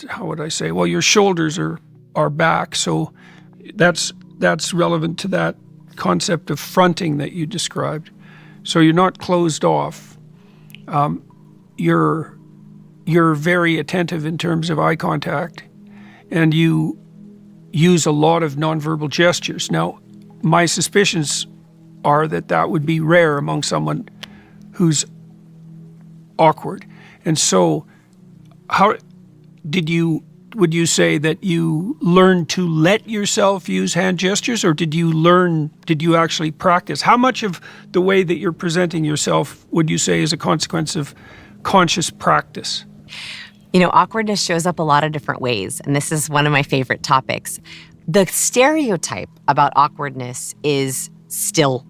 how would I say? Well, your shoulders are back, so that's relevant to that concept of fronting that you described. So you're not closed off. You're very attentive in terms of eye contact, and you use a lot of nonverbal gestures. Now, my suspicions are that would be rare among someone who's awkward. And so how would you say that you learned to let yourself use hand gestures, or did you actually practice? How much of the way that you're presenting yourself would you say is a consequence of conscious practice? Awkwardness shows up a lot of different ways, and this is one of my favorite topics. The stereotype about awkwardness is still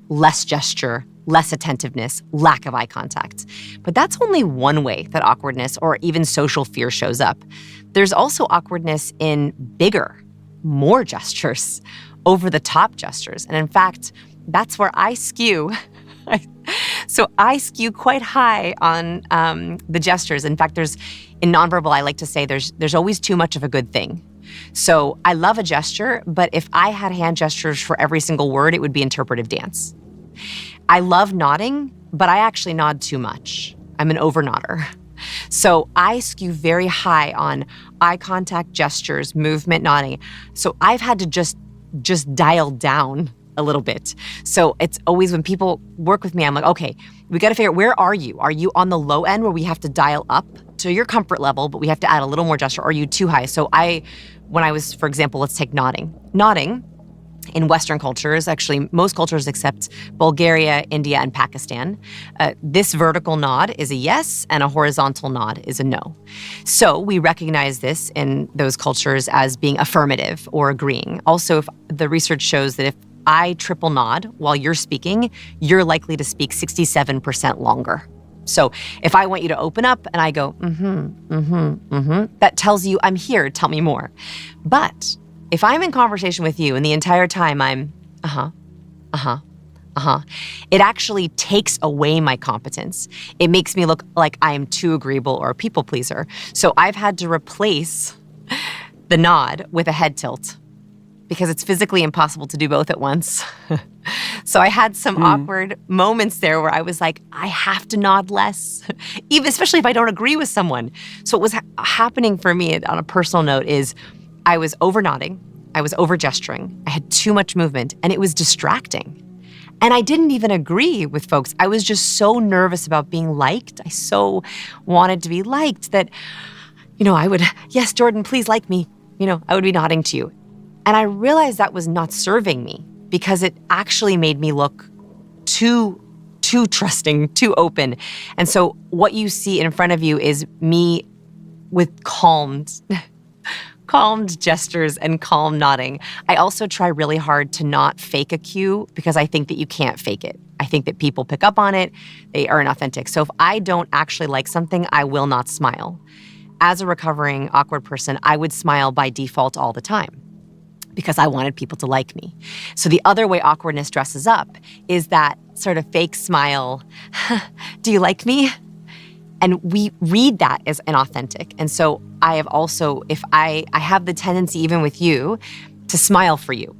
less gesture, less attentiveness, lack of eye contact. But that's only one way that awkwardness or even social fear shows up. There's also awkwardness in bigger, more gestures, over-the-top gestures. And in fact, that's where I skew. So I skew quite high on the gestures. In fact, in nonverbal, I like to say there's always too much of a good thing. So I love a gesture, but if I had hand gestures for every single word, it would be interpretive dance. I love nodding, but I actually nod too much. I'm an over-nodder. So I skew very high on eye contact, gestures, movement, nodding. So I've had to just dial down a little bit. So it's always when people work with me, I'm like, okay, we got to figure out, where are you? Are you on the low end where we have to dial up to your comfort level, but we have to add a little more gesture? Or are you too high? So when I was, for example, let's take nodding. Nodding in Western cultures, actually most cultures except Bulgaria, India, and Pakistan, this vertical nod is a yes and a horizontal nod is a no. So we recognize this in those cultures as being affirmative or agreeing. Also, if the research shows that if I triple nod while you're speaking, you're likely to speak 67% longer. So if I want you to open up and I go, that tells you I'm here, tell me more. But if I'm in conversation with you and the entire time I'm, it actually takes away my competence. It makes me look like I am too agreeable or a people pleaser. So I've had to replace the nod with a head tilt because it's physically impossible to do both at once. So I had some awkward moments there where I was like, I have to nod less, even especially if I don't agree with someone. So what was happening for me on a personal note is I was over nodding, I was over gesturing, I had too much movement, and it was distracting. And I didn't even agree with folks. I was just so nervous about being liked. I so wanted to be liked that, I would, yes, Jordan, please like me. I would be nodding to you. And I realized that was not serving me because it actually made me look too trusting, too open. And so what you see in front of you is me with calmed gestures and calm nodding. I also try really hard to not fake a cue because I think that you can't fake it. I think that people pick up on it. They are inauthentic. So if I don't actually like something, I will not smile. As a recovering awkward person, I would smile by default all the time because I wanted people to like me. So the other way awkwardness dresses up is that sort of fake smile, do you like me? And we read that as inauthentic. And so I have also, if I have the tendency, even with you, to smile for you.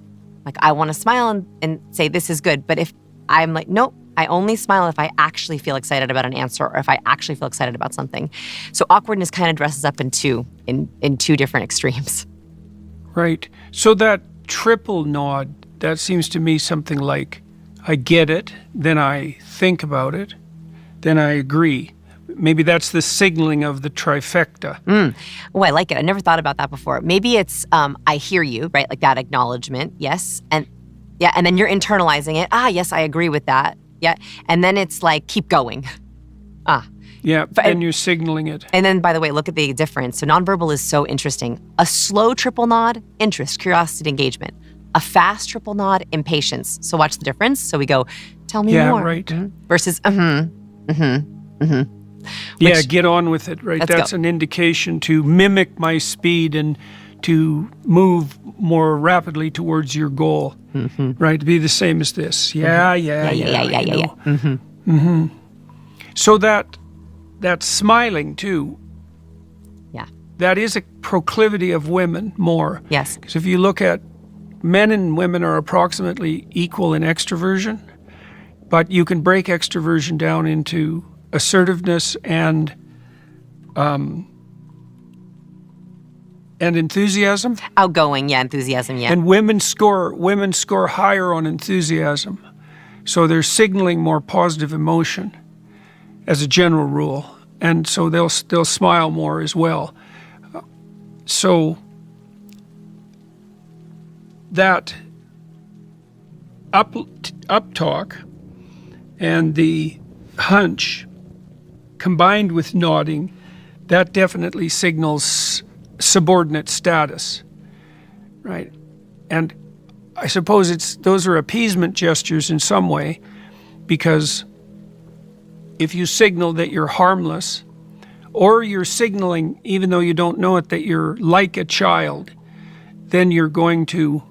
Like I want to smile and say, this is good. But if I'm like, nope, I only smile if I actually feel excited about an answer or if I actually feel excited about something. So awkwardness kind of dresses up in two different extremes. Right. So that triple nod, that seems to me something like, I get it, then I think about it, then I agree. Maybe that's the signaling of the trifecta. Oh, I like it. I never thought about that before. Maybe it's I hear you, right? Like that acknowledgement, yes. And then you're internalizing it. Yes, I agree with that. Yeah. And then it's like, keep going. Yeah, and you're signaling it. And then, by the way, look at the difference. So nonverbal is so interesting. A slow triple nod, interest, curiosity, engagement. A fast triple nod, impatience. So watch the difference. So we go, tell me more. Yeah, right. Versus, Yeah, get on with it, right? That's go. An indication to mimic my speed and to move more rapidly towards your goal, right? To be the same as this. Yeah. So that smiling too. Yeah. that is a proclivity of women more. Yes. Because if you look at men and women are approximately equal in extroversion, but you can break extroversion down into assertiveness and enthusiasm. Outgoing, yeah, enthusiasm, yeah. And women score higher on enthusiasm. So they're signaling more positive emotion as a general rule. And so they'll smile more as well. So that up talk and the hunch combined with nodding, that definitely signals subordinate status, right? And I suppose those are appeasement gestures in some way, because if you signal that you're harmless, or you're signaling, even though you don't know it, that you're like a child, then you're going to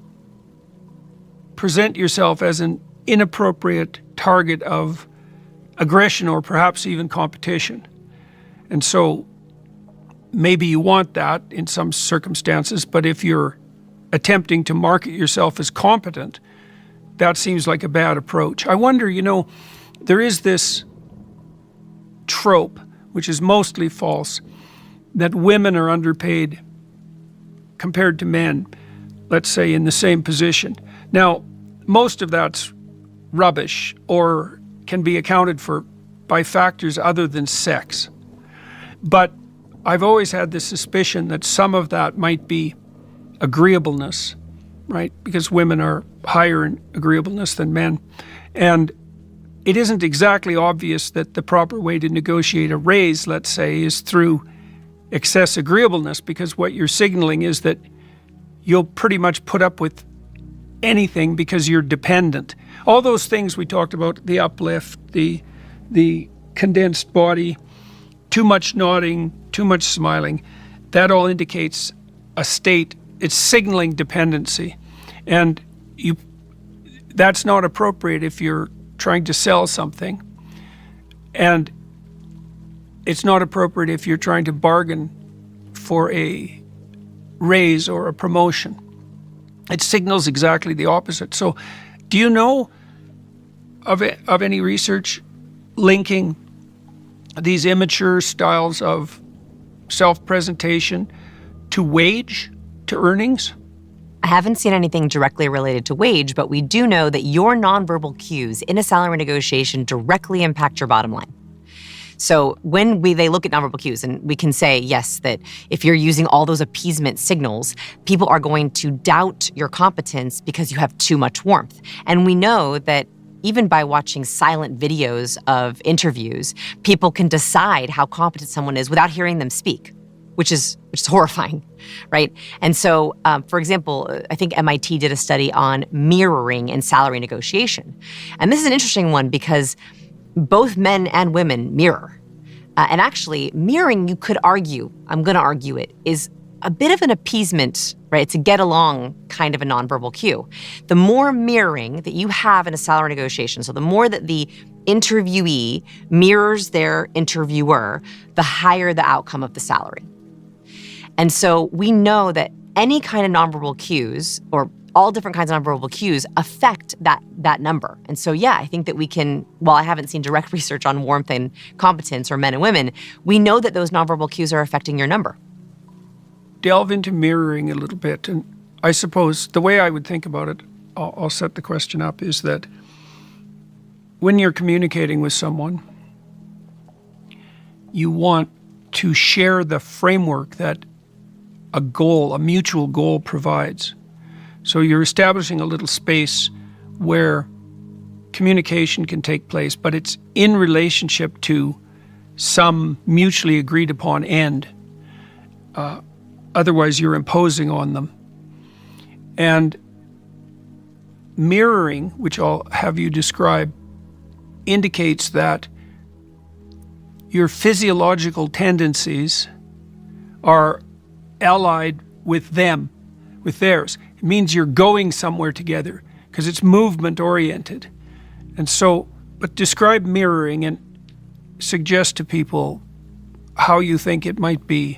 present yourself as an inappropriate target of aggression or perhaps even competition. And so maybe you want that in some circumstances, but if you're attempting to market yourself as competent, that seems like a bad approach. I wonder, there is this trope, which is mostly false, that women are underpaid compared to men, let's say in the same position. Now, most of that's rubbish or can be accounted for by factors other than sex. But I've always had this suspicion that some of that might be agreeableness, right? Because women are higher in agreeableness than men. And it isn't exactly obvious that the proper way to negotiate a raise, let's say, is through excess agreeableness, because what you're signaling is that you'll pretty much put up with anything because you're dependent. All those things we talked about, the uplift, the condensed body, too much nodding, too much smiling, that all indicates a state. It's signaling dependency. And that's not appropriate if you're trying to sell something. And it's not appropriate if you're trying to bargain for a raise or a promotion. It signals exactly the opposite. So do you know of any research linking these immature styles of self-presentation to wage, to earnings? I haven't seen anything directly related to wage, but we do know that your nonverbal cues in a salary negotiation directly impact your bottom line. So when they look at nonverbal cues, and we can say, yes, that if you're using all those appeasement signals, people are going to doubt your competence because you have too much warmth. And we know that even by watching silent videos of interviews, people can decide how competent someone is without hearing them speak, which is horrifying, right? And so, for example, I think MIT did a study on mirroring in salary negotiation. And this is an interesting one because both men and women mirror. And actually, mirroring, you could argue, I'm going to argue it, is a bit of an appeasement, right? It's a get along kind of a nonverbal cue. The more mirroring that you have in a salary negotiation, so the more that the interviewee mirrors their interviewer, the higher the outcome of the salary. And so we know that any kind of nonverbal cues, or all different kinds of nonverbal cues, affect that number. And so, yeah, I think that we can, while I haven't seen direct research on warmth and competence or men and women, we know that those nonverbal cues are affecting your number. Delve into mirroring a little bit. And I suppose the way I would think about it, I'll set the question up, is that when you're communicating with someone, you want to share the framework that a mutual goal provides. So you're establishing a little space where communication can take place, but it's in relationship to some mutually agreed upon end. Otherwise, you're imposing on them. And mirroring, which I'll have you describe, indicates that your physiological tendencies are allied with them, with theirs. It means you're going somewhere together because it's movement oriented. And so, but describe mirroring and suggest to people how you think it might be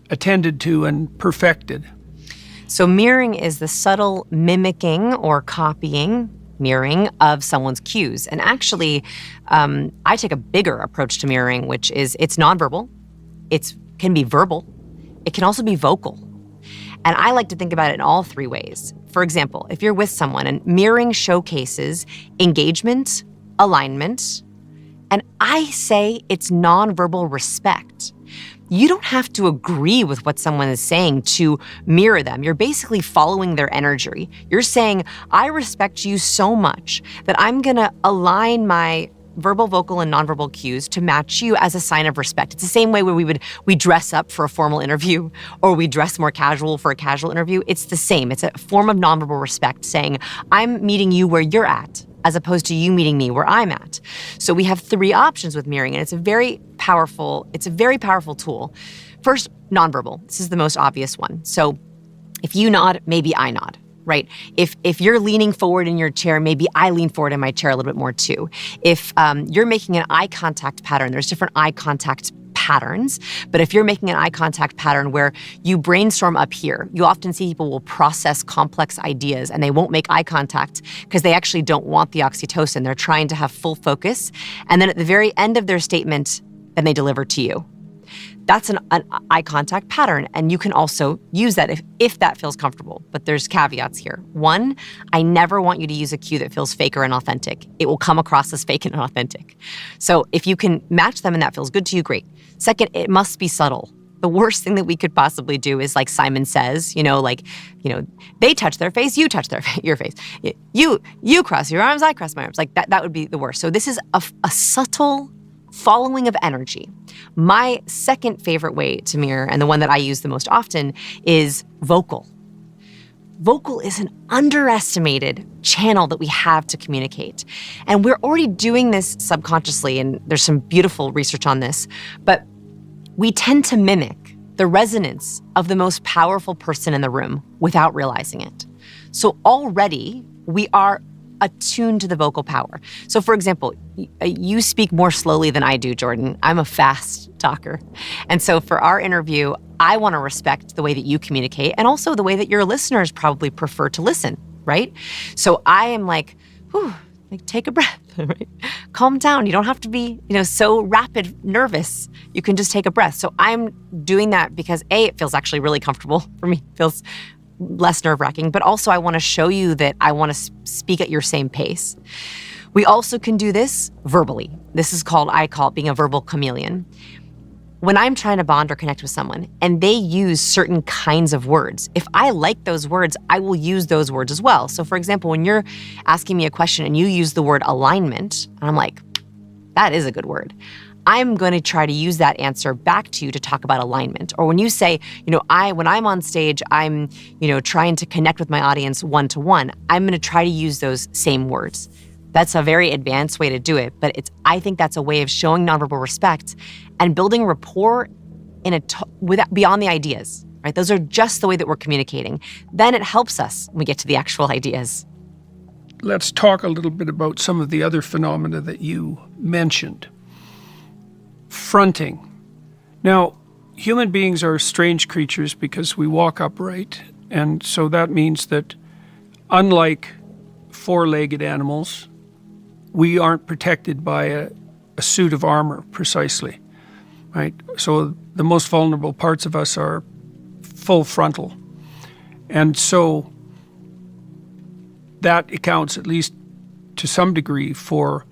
attended to and perfected? So mirroring is the subtle mimicking or copying, mirroring of someone's cues. And actually, I take a bigger approach to mirroring, which is it's nonverbal, it can be verbal, it can also be vocal. And I like to think about it in all three ways. For example, if you're with someone and mirroring showcases engagement, alignment, and I say it's nonverbal respect. You don't have to agree with what someone is saying to mirror them. You're basically following their energy. You're saying, I respect you so much that I'm gonna align my verbal, vocal, and nonverbal cues to match you as a sign of respect. It's the same way where we dress up for a formal interview or we dress more casual for a casual interview. It's the same. It's a form of nonverbal respect saying, I'm meeting you where you're at, as opposed to you meeting me where I'm at. So we have three options with mirroring, and it's a very powerful tool. First, nonverbal. This is the most obvious one. So if you nod, maybe I nod, right? If you're leaning forward in your chair, maybe I lean forward in my chair a little bit more too. If you're making an eye contact pattern, there's different eye contact patterns, but if you're making an eye contact pattern where you brainstorm up here, you often see people will process complex ideas and they won't make eye contact because they actually don't want the oxytocin. They're trying to have full focus. And then at the very end of their statement, then they deliver to you. That's an eye contact pattern, and you can also use that if that feels comfortable. But there's caveats here. One, I never want you to use a cue that feels fake or inauthentic. It will come across as fake and inauthentic. So if you can match them and that feels good to you, great. Second, it must be subtle. The worst thing that we could possibly do is like Simon Says, they touch their face, you touch your face. You cross your arms, I cross my arms. Like that would be the worst. So this is a subtle following of energy. My second favorite way to mirror, and the one that I use the most often, is vocal. Vocal is an underestimated channel that we have to communicate. And we're already doing this subconsciously, and there's some beautiful research on this, but we tend to mimic the resonance of the most powerful person in the room without realizing it. So already we are attuned to the vocal power. So for example, you speak more slowly than I do, Jordan. I'm a fast talker. And so for our interview, I want to respect the way that you communicate and also the way that your listeners probably prefer to listen, right? So I am like, take a breath, right? Calm down. You don't have to be, so rapid, nervous. You can just take a breath. So I'm doing that because it feels actually really comfortable for me. It feels less nerve-wracking, but also I want to show you that I want to speak at your same pace. We also can do this verbally. I call it being a verbal chameleon. When I'm trying to bond or connect with someone and they use certain kinds of words, if I like those words, I will use those words as well. So for example, when you're asking me a question and you use the word alignment, and I'm like, that is a good word. I'm going to try to use that answer back to you to talk about alignment. Or when you say, when I'm on stage, I'm, trying to connect with my audience one-to-one, I'm going to try to use those same words. That's a very advanced way to do it, but I think that's a way of showing nonverbal respect and building rapport beyond the ideas, right? Those are just the way that we're communicating. Then it helps us when we get to the actual ideas. Let's talk a little bit about some of the other phenomena that you mentioned. Fronting. Now, human beings are strange creatures because we walk upright, and so that means that unlike four-legged animals, we aren't protected by a suit of armor precisely, right? So the most vulnerable parts of us are full frontal. And so that accounts, at least to some degree, for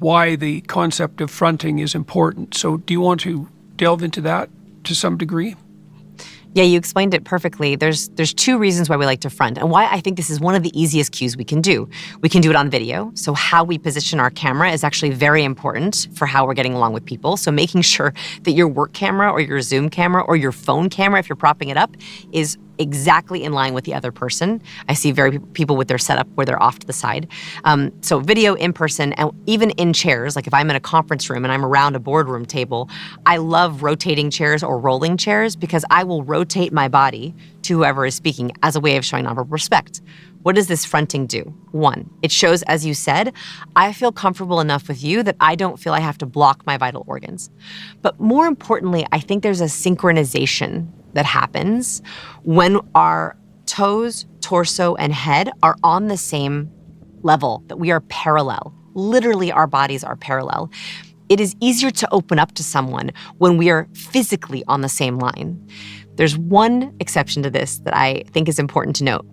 why the concept of fronting is important. So do you want to delve into that to some degree? Yeah, you explained it perfectly. There's two reasons why we like to front and why I think this is one of the easiest cues we can do. We can do it on video. So how we position our camera is actually very important for how we're getting along with people. So making sure that your work camera or your Zoom camera or your phone camera, if you're propping it up, is exactly in line with the other person. I see people with their setup where they're off to the side. So video, in person, and even in chairs, like if I'm in a conference room and I'm around a boardroom table, I love rotating chairs or rolling chairs because I will rotate my body to whoever is speaking as a way of showing nonverbal respect. What does this fronting do? One, it shows, as you said, I feel comfortable enough with you that I don't feel I have to block my vital organs. But more importantly, I think there's a synchronization that happens when our toes, torso, and head are on the same level, that we are parallel. Literally, our bodies are parallel. It is easier to open up to someone when we are physically on the same line. There's one exception to this that I think is important to note.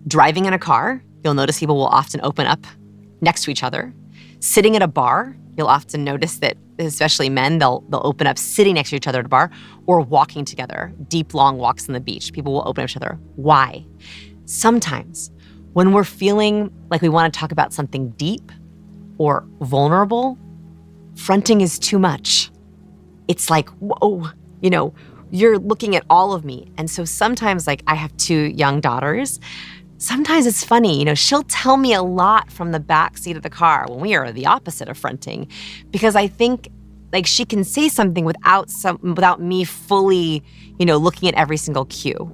Driving in a car, you'll notice people will often open up next to each other. Sitting at a bar, you'll often notice that, especially men, they'll open up sitting next to each other at a bar, or walking together, deep, long walks on the beach. People will open up to each other. Why? Sometimes when we're feeling like we want to talk about something deep or vulnerable, fronting is too much. It's like, whoa, you're looking at all of me. And so sometimes, like, I have 2 young daughters. Sometimes it's funny, she'll tell me a lot from the back seat of the car when we are the opposite of fronting, because I think, like, she can say something without me fully, looking at every single cue.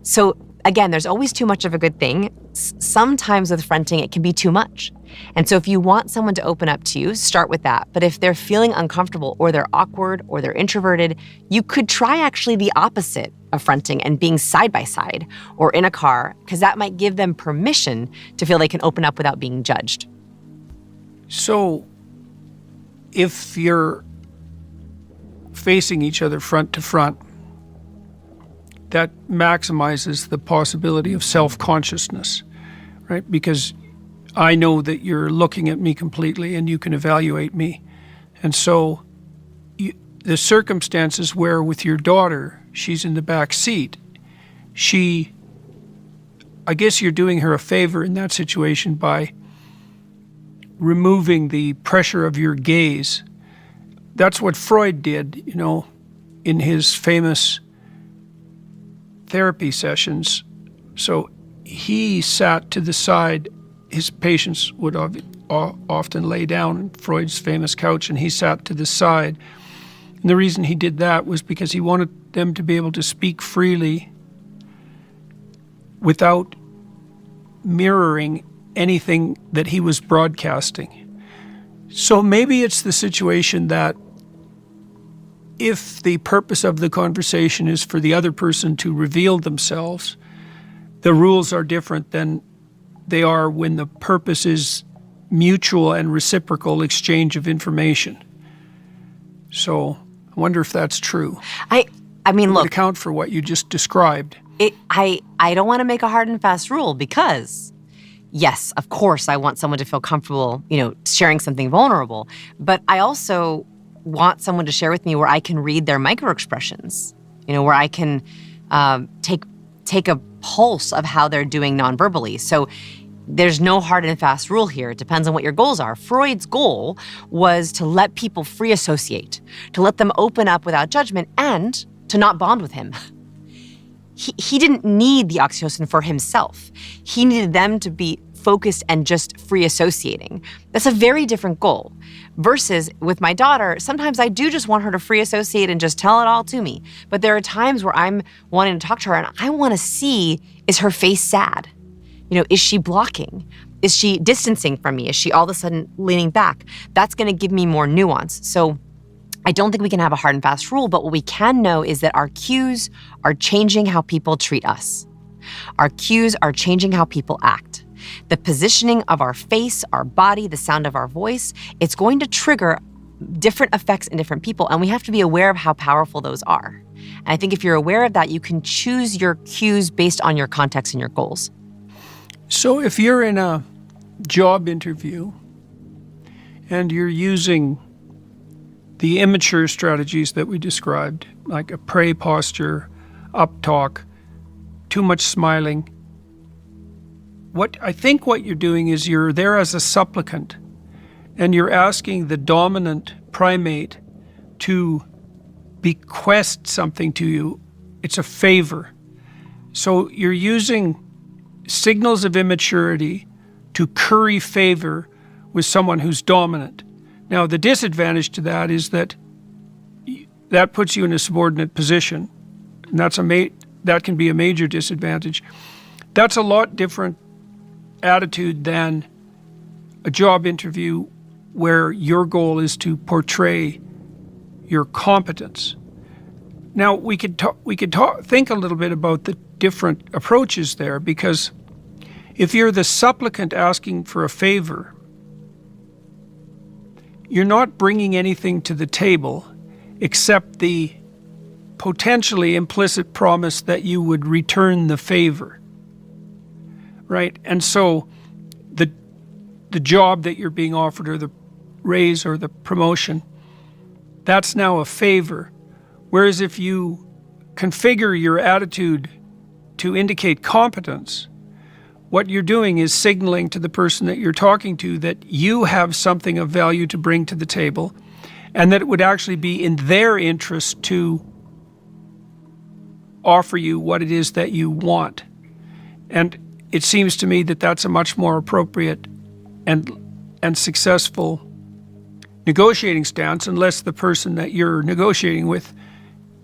So again, there's always too much of a good thing. Sometimes with fronting, it can be too much. And so if you want someone to open up to you, start with that. But if they're feeling uncomfortable, or they're awkward, or they're introverted, you could try actually the opposite of fronting and being side by side or in a car, because that might give them permission to feel they can open up without being judged. So if you're facing each other front to front, that maximizes the possibility of self-consciousness, right? Because I know that you're looking at me completely and you can evaluate me. And so the circumstances where with your daughter, she's in the back seat, I guess you're doing her a favor in that situation by removing the pressure of your gaze. That's what Freud did, in his famous therapy sessions. So he sat to the side. His patients would often lay down on Freud's famous couch, and he sat to the side. And the reason he did that was because he wanted them to be able to speak freely without mirroring anything that he was broadcasting. So maybe it's the situation that if the purpose of the conversation is for the other person to reveal themselves, the rules are different than they are when the purpose is mutual and reciprocal exchange of information. So I wonder if that's true. I mean, look, would account for what you just described. I don't want to make a hard and fast rule, because yes, of course, I want someone to feel comfortable, sharing something vulnerable. But I also want someone to share with me where I can read their microexpressions, where I can take a pulse of how they're doing nonverbally. So there's no hard and fast rule here. It depends on what your goals are. Freud's goal was to let people free associate, to let them open up without judgment, and to not bond with him. He didn't need the oxytocin for himself. He needed them to be focused and just free associating. That's a very different goal. Versus with my daughter, sometimes I do just want her to free associate and just tell it all to me. But there are times where I'm wanting to talk to her and I want to see, is her face sad? Is she blocking? Is she distancing from me? Is she all of a sudden leaning back? That's going to give me more nuance. So I don't think we can have a hard and fast rule, but what we can know is that our cues are changing how people treat us. Our cues are changing how people act. The positioning of our face, our body, the sound of our voice, it's going to trigger different effects in different people, and we have to be aware of how powerful those are. And I think if you're aware of that, you can choose your cues based on your context and your goals. So if you're in a job interview and you're using the immature strategies that we described, like a prey posture, up talk, too much smiling, what you're doing is you're there as a supplicant, and you're asking the dominant primate to bequest something to you. It's a favor. So you're using signals of immaturity to curry favor with someone who's dominant. Now, the disadvantage to that is that puts you in a subordinate position, and that can be a major disadvantage. That's a lot different attitude than a job interview where your goal is to portray your competence. Now, we could think a little bit about the different approaches there, because if you're the supplicant asking for a favor, you're not bringing anything to the table except the potentially implicit promise that you would return the favor, right? And so the job that you're being offered, or the raise or the promotion, that's now a favor. Whereas if you configure your attitude to indicate competence, what you're doing is signaling to the person that you're talking to that you have something of value to bring to the table, and that it would actually be in their interest to offer you what it is that you want. And it seems to me that that's a much more appropriate and successful negotiating stance, unless the person that you're negotiating with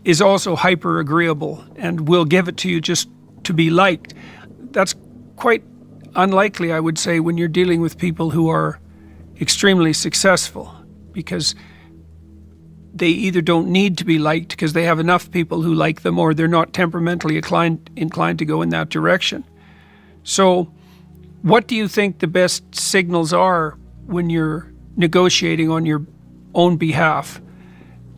is also hyper agreeable and will give it to you just to be liked. That's quite unlikely, I would say, when you're dealing with people who are extremely successful, because they either don't need to be liked because they have enough people who like them, or they're not temperamentally inclined to go in that direction. So what do you think the best signals are when you're negotiating on your own behalf?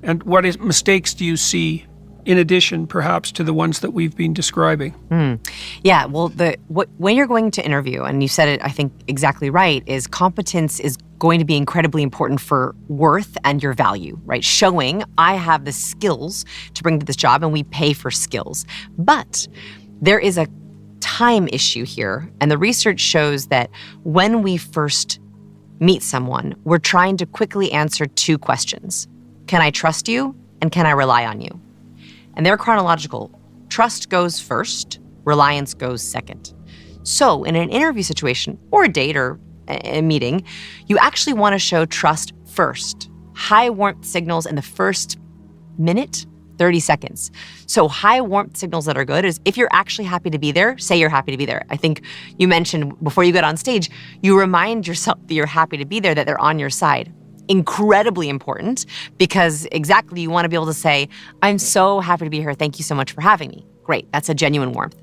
And what mistakes do you see, in addition perhaps to the ones that we've been describing? Yeah, well, when you're going to interview, and you said it, I think, exactly right, is competence is going to be incredibly important for worth and your value, right? Showing I have the skills to bring to this job, and we pay for skills. But there is a time issue here, and the research shows that when we first meet someone, we're trying to quickly answer two questions. Can I trust you? And can I rely on you? And they're chronological. Trust goes first, reliance goes second. So in an interview situation, or a date, or a meeting, you actually want to show trust first. High warmth signals in the first minute, 30 seconds. So high warmth signals that are good is if you're actually happy to be there, say you're happy to be there. I think you mentioned before you got on stage, you remind yourself that you're happy to be there, that they're on your side. Incredibly important, because exactly, you want to be able to say, I'm so happy to be here. Thank you so much for having me. Great, that's a genuine warmth.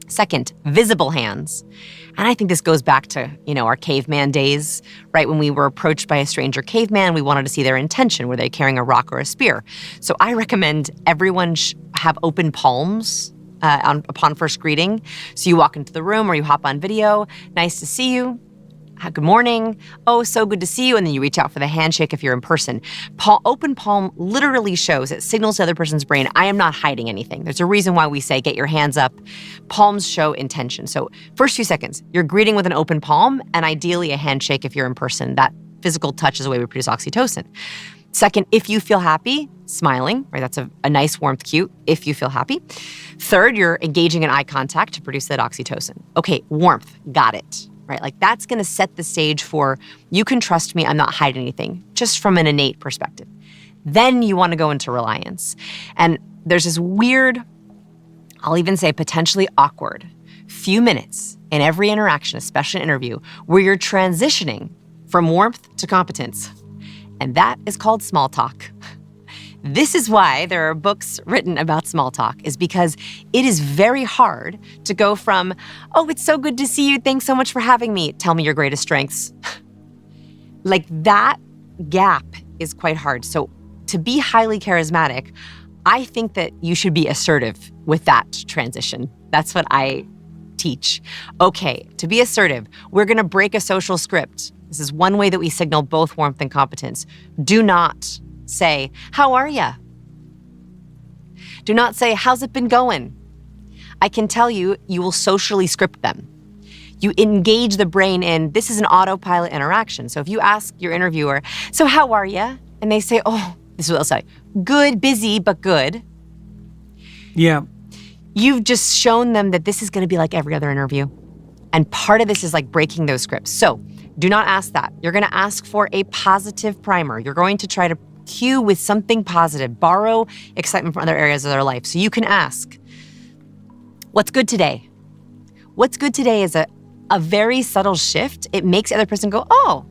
Second, visible hands. And I think this goes back to, our caveman days, right? When we were approached by a stranger caveman, we wanted to see their intention. Were they carrying a rock or a spear? So I recommend everyone have open palms upon first greeting. So you walk into the room or you hop on video. Nice to see you. Good morning. Oh, so good to see you. And then you reach out for the handshake if you're in person. Open palm literally shows, it signals to the other person's brain, I am not hiding anything. There's a reason why we say get your hands up. Palms show intention. So first few seconds, you're greeting with an open palm, and ideally a handshake if you're in person. That physical touch is the way we produce oxytocin. Second, if you feel happy, smiling, right? That's a nice warmth cue if you feel happy. Third, you're engaging in eye contact to produce that oxytocin. Okay, warmth, got it. Right? Like that's going to set the stage for, you can trust me, I'm not hiding anything, just from an innate perspective. Then you want to go into reliance. And there's this weird, I'll even say potentially awkward, few minutes in every interaction, especially an interview, where you're transitioning from warmth to competence. And that is called small talk. This is why there are books written about small talk, is because it is very hard to go from, oh, it's so good to see you, thanks so much for having me, tell me your greatest strengths. Like that gap is quite hard. So to be highly charismatic, I think that you should be assertive with that transition. That's what I teach. Okay, to be assertive, we're gonna break a social script. This is one way that we signal both warmth and competence. Do not say, how are ya? Do not say, how's it been going? I can tell you, you will socially script them. You engage the brain in, this is an autopilot interaction. So if you ask your interviewer, so how are ya? And they say, oh, this is what they'll say, good, busy, but good. Yeah. You've just shown them that this is gonna be like every other interview. And part of this is like breaking those scripts. So do not ask that. You're gonna ask for a positive primer. You're going to try to cue with something positive, borrow excitement from other areas of their life. So you can ask, what's good today? What's good today is a very subtle shift. It makes the other person go, oh,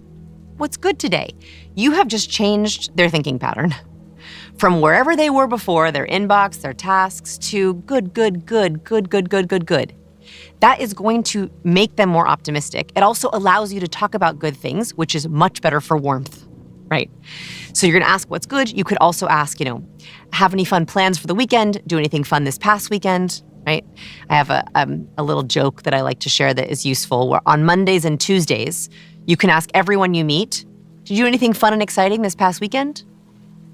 what's good today? You have just changed their thinking pattern from wherever they were before, their inbox, their tasks, to good, good, good, good, good, good, good, good. That is going to make them more optimistic. It also allows you to talk about good things, which is much better for warmth, right? So you're gonna ask what's good. You could also ask, have any fun plans for the weekend? Do anything fun this past weekend, right? I have a little joke that I like to share that is useful, where on Mondays and Tuesdays, you can ask everyone you meet, did you do anything fun and exciting this past weekend?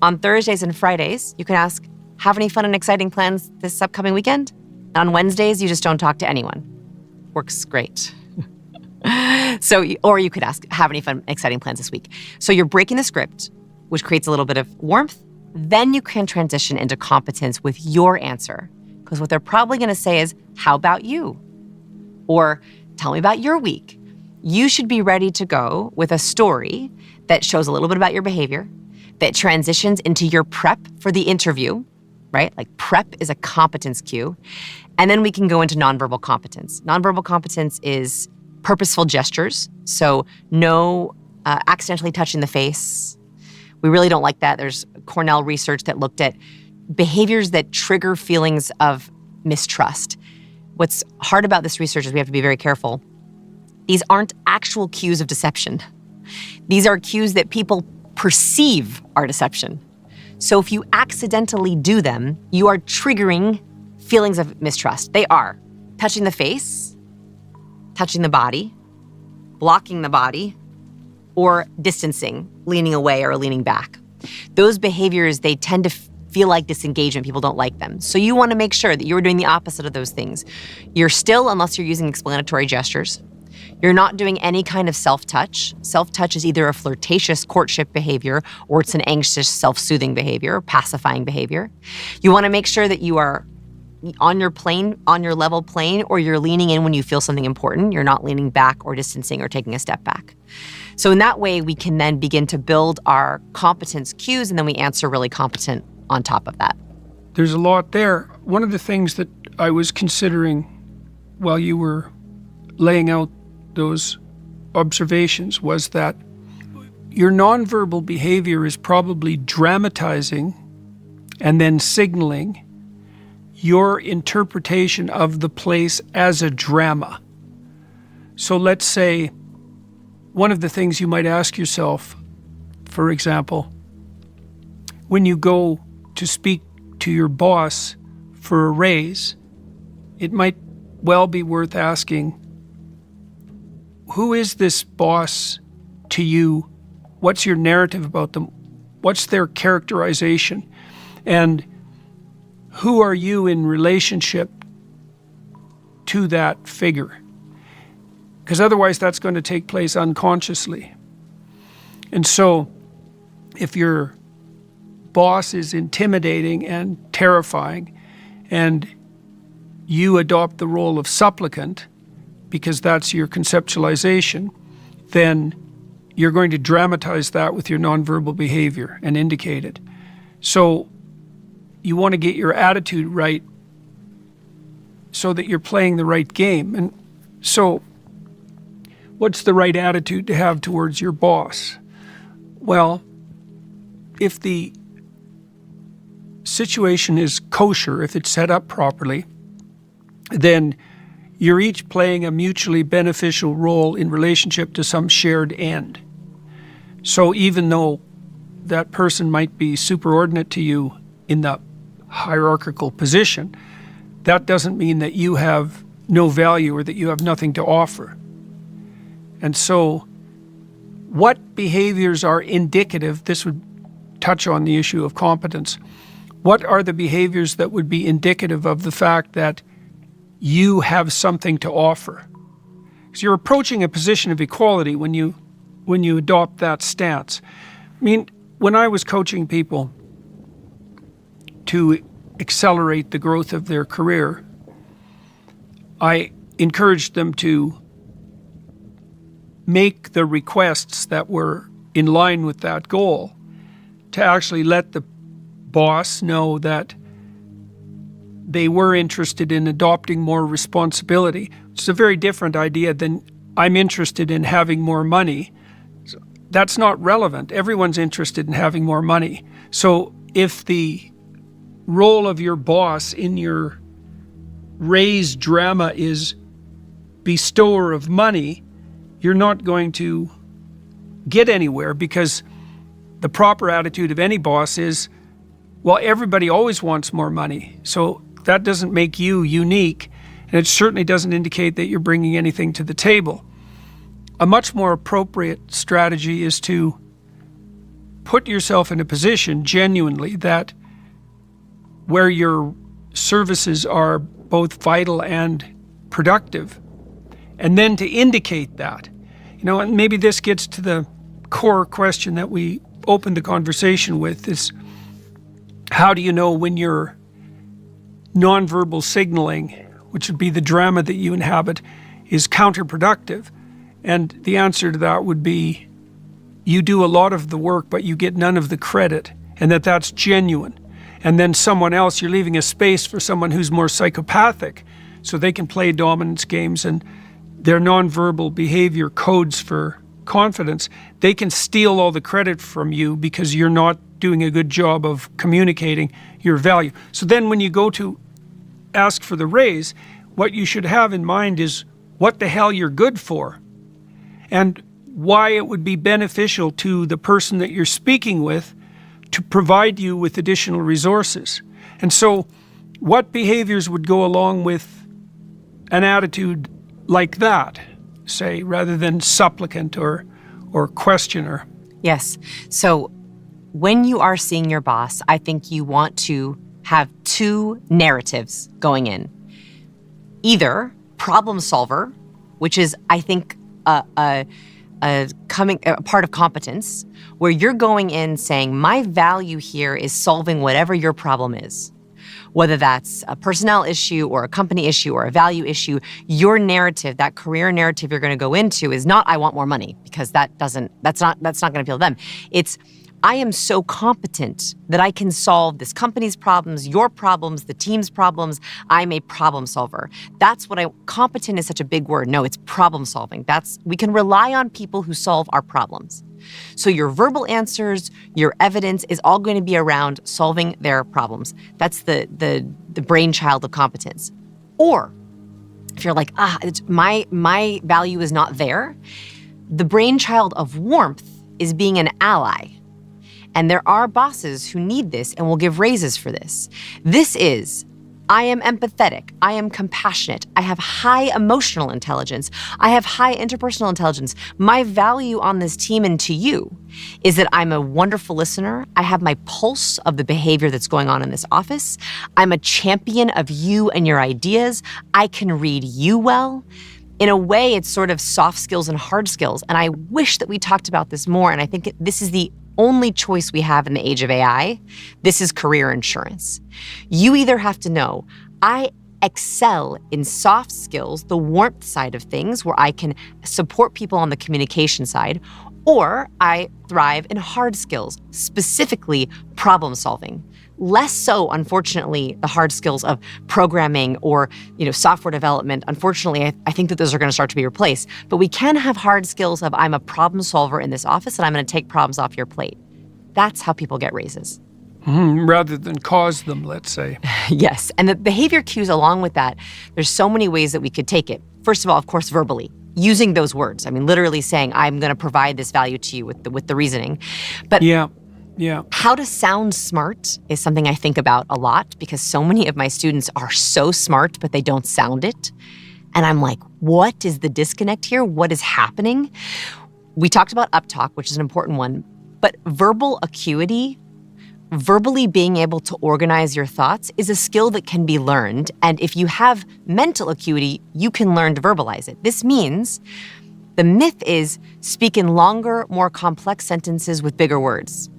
On Thursdays and Fridays, you can ask, have any fun and exciting plans this upcoming weekend? And on Wednesdays, you just don't talk to anyone. Works great. Or you could ask, have any fun and exciting plans this week? So you're breaking the script, which creates a little bit of warmth. Then you can transition into competence with your answer. Because what they're probably gonna say is, how about you? Or tell me about your week. You should be ready to go with a story that shows a little bit about your behavior, that transitions into your prep for the interview, right? Like prep is a competence cue. And then we can go into nonverbal competence. Nonverbal competence is purposeful gestures. So no accidentally touching the face. We really don't like that. There's Cornell research that looked at behaviors that trigger feelings of mistrust. What's hard about this research is we have to be very careful. These aren't actual cues of deception. These are cues that people perceive are deception. So if you accidentally do them, you are triggering feelings of mistrust. They are touching the face, touching the body, blocking the body, or distancing, leaning away or leaning back. Those behaviors, they tend to feel like disengagement. People don't like them. So you want to make sure that you're doing the opposite of those things. You're still, unless you're using explanatory gestures, you're not doing any kind of self-touch. Self-touch is either a flirtatious courtship behavior or it's an anxious self-soothing behavior, pacifying behavior. You want to make sure that you are on your plane, on your level plane, or you're leaning in when you feel something important. You're not leaning back or distancing or taking a step back. So in that way, we can then begin to build our competence cues, and then we answer really competent on top of that. There's a lot there. One of the things that I was considering while you were laying out those observations was that your nonverbal behavior is probably dramatizing and then signaling your interpretation of the place as a drama. So let's say one of the things you might ask yourself, for example, when you go to speak to your boss for a raise, it might well be worth asking, who is this boss to you? What's your narrative about them? What's their characterization? And who are you in relationship to that figure? Because otherwise that's going to take place unconsciously. And so if your boss is intimidating and terrifying and you adopt the role of supplicant because that's your conceptualization, then you're going to dramatize that with your nonverbal behavior and indicate it. So you want to get your attitude right so that you're playing the right game. And so what's the right attitude to have towards your boss? Well, if the situation is kosher, if it's set up properly, then you're each playing a mutually beneficial role in relationship to some shared end. So even though that person might be superordinate to you in the hierarchical position, that doesn't mean that you have no value or that you have nothing to offer. And so what behaviors are indicative, this would touch on the issue of competence, what are the behaviors that would be indicative of the fact that you have something to offer? Because you're approaching a position of equality when you adopt that stance. I mean, when I was coaching people to accelerate the growth of their career, I encouraged them to make the requests that were in line with that goal, to actually let the boss know that they were interested in adopting more responsibility. It's a very different idea than I'm interested in having more money. That's not relevant. Everyone's interested in having more money. So if the role of your boss in your raise drama is bestower of money, you're not going to get anywhere, because the proper attitude of any boss is, well, everybody always wants more money. So that doesn't make you unique, and it certainly doesn't indicate that you're bringing anything to the table. A much more appropriate strategy is to put yourself in a position genuinely that where your services are both vital and productive, and then to indicate that. And maybe this gets to the core question that we opened the conversation with, is how do you know when your nonverbal signaling, which would be the drama that you inhabit, is counterproductive? And the answer to that would be, you do a lot of the work, but you get none of the credit, and that's genuine. And then someone else, you're leaving a space for someone who's more psychopathic, so they can play dominance games, and their nonverbal behavior codes for confidence. They can steal all the credit from you because you're not doing a good job of communicating your value. So then when you go to ask for the raise, what you should have in mind is what the hell you're good for, and why it would be beneficial to the person that you're speaking with to provide you with additional resources. And so what behaviors would go along with an attitude like that, say, rather than supplicant or questioner? Yes. So when you are seeing your boss, I think you want to have two narratives going in. Either problem solver, which is, I think, a part of competence, where you're going in saying, my value here is solving whatever your problem is. Whether that's a personnel issue or a company issue or a value issue, your narrative, that career narrative you're going to go into, is not, I want more money, because that's not going to appeal to them. It's, I am so competent that I can solve this company's problems, your problems, the team's problems. I'm a problem solver. That's what competent is such a big word. No, it's problem solving. We can rely on people who solve our problems. So your verbal answers, your evidence is all going to be around solving their problems. That's the brainchild of competence. Or if you're like, my value is not there, the brainchild of warmth is being an ally. And there are bosses who need this and will give raises for this. This is, I am empathetic, I am compassionate, I have high emotional intelligence, I have high interpersonal intelligence. My value on this team and to you is that I'm a wonderful listener, I have my pulse of the behavior that's going on in this office, I'm a champion of you and your ideas, I can read you well. In a way, it's sort of soft skills and hard skills. And I wish that we talked about this more, and I think this is the only choice we have in the age of AI. This is career insurance. You either have to know, I excel in soft skills, the warmth side of things, where I can support people on the communication side, or I thrive in hard skills, specifically problem solving. Less so, unfortunately, the hard skills of programming or software development. Unfortunately, I think that those are going to start to be replaced. But we can have hard skills of, I'm a problem solver in this office and I'm going to take problems off your plate. That's how people get raises. Rather than cause them, let's say. Yes, and the behavior cues along with that, there's so many ways that we could take it. First of all, of course, verbally. Using those words. I mean, literally saying, I'm going to provide this value to you with the reasoning. But yeah. How to sound smart is something I think about a lot, because so many of my students are so smart, but they don't sound it. And I'm like, what is the disconnect here? What is happening? We talked about uptalk, which is an important one, but verbal acuity, verbally being able to organize your thoughts, is a skill that can be learned. And if you have mental acuity, you can learn to verbalize it. This means the myth is speak in longer, more complex sentences with bigger words.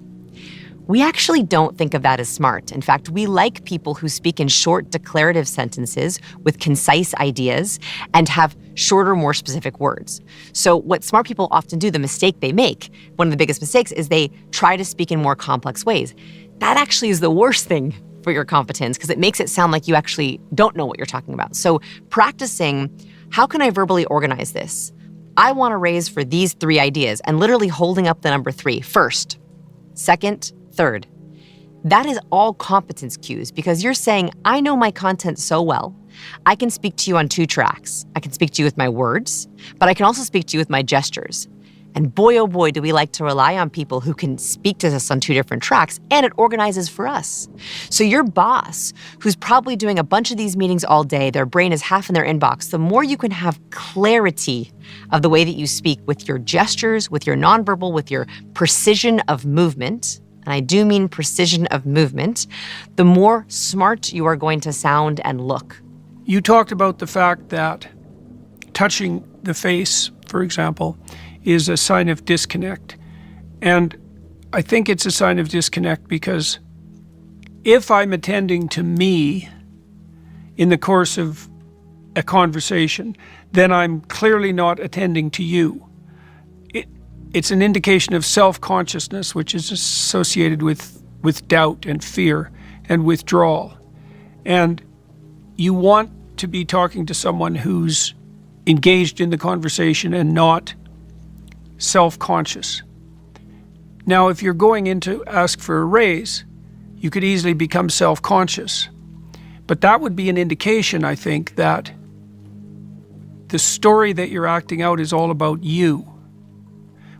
We actually don't think of that as smart. In fact, we like people who speak in short, declarative sentences with concise ideas and have shorter, more specific words. So what smart people often do, the mistake they make, one of the biggest mistakes, is they try to speak in more complex ways. That actually is the worst thing for your competence because it makes it sound like you actually don't know what you're talking about. So practicing, how can I verbally organize this? I want to raise for these 3 ideas and literally holding up the number 3, first, second, third. That is all competence cues because you're saying, I know my content so well. I can speak to you on 2 tracks. I can speak to you with my words, but I can also speak to you with my gestures. And boy, oh boy, do we like to rely on people who can speak to us on 2 different tracks, and it organizes for us. So your boss, who's probably doing a bunch of these meetings all day, their brain is half in their inbox, the more you can have clarity of the way that you speak with your gestures, with your nonverbal, with your precision of movement, and I do mean precision of movement, the more smart you are going to sound and look. You talked about the fact that touching the face, for example, is a sign of disconnect. And I think it's a sign of disconnect because if I'm attending to me in the course of a conversation, then I'm clearly not attending to you. It's an indication of self-consciousness, which is associated with doubt and fear and withdrawal. And you want to be talking to someone who's engaged in the conversation and not self-conscious. Now, if you're going in to ask for a raise, you could easily become self-conscious. But that would be an indication, I think, that the story that you're acting out is all about you.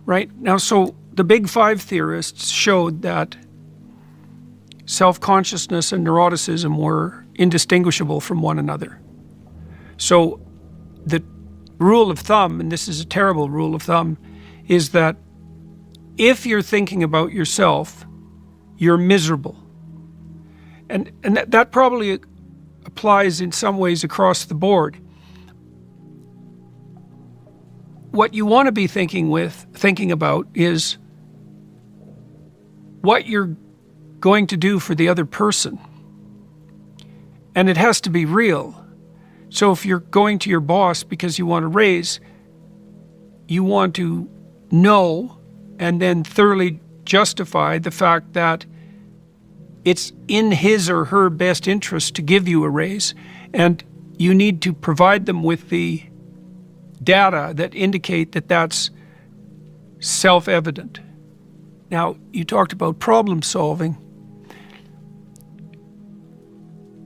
Right? Now, so the Big 5 theorists showed that self-consciousness and neuroticism were indistinguishable from one another. So the rule of thumb, and this is a terrible rule of thumb, is that if you're thinking about yourself, you're miserable. And that probably applies in some ways across the board. What you want to be thinking about is what you're going to do for the other person. And it has to be real. So if you're going to your boss because you want a raise, you want to know and then thoroughly justify the fact that it's in his or her best interest to give you a raise, and you need to provide them with the data that indicate that that's self-evident. Now, you talked about problem solving.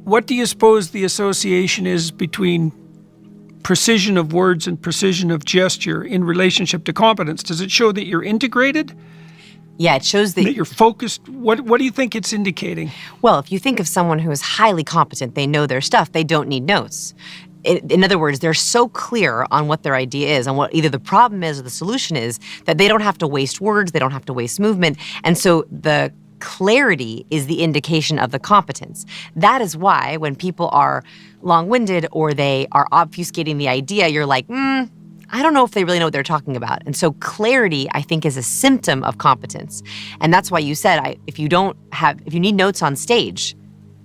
What do you suppose the association is between precision of words and precision of gesture in relationship to competence? Does it show that you're integrated? Yeah, it shows that you're focused. What do you think it's indicating? Well, if you think of someone who is highly competent, they know their stuff, they don't need notes. In other words, they're so clear on what their idea is, on what either the problem is or the solution is, that they don't have to waste words, they don't have to waste movement. And so the clarity is the indication of the competence. That is why when people are long-winded or they are obfuscating the idea, you're like, I don't know if they really know what they're talking about. And so clarity, I think, is a symptom of competence. And that's why you said, if you need notes on stage,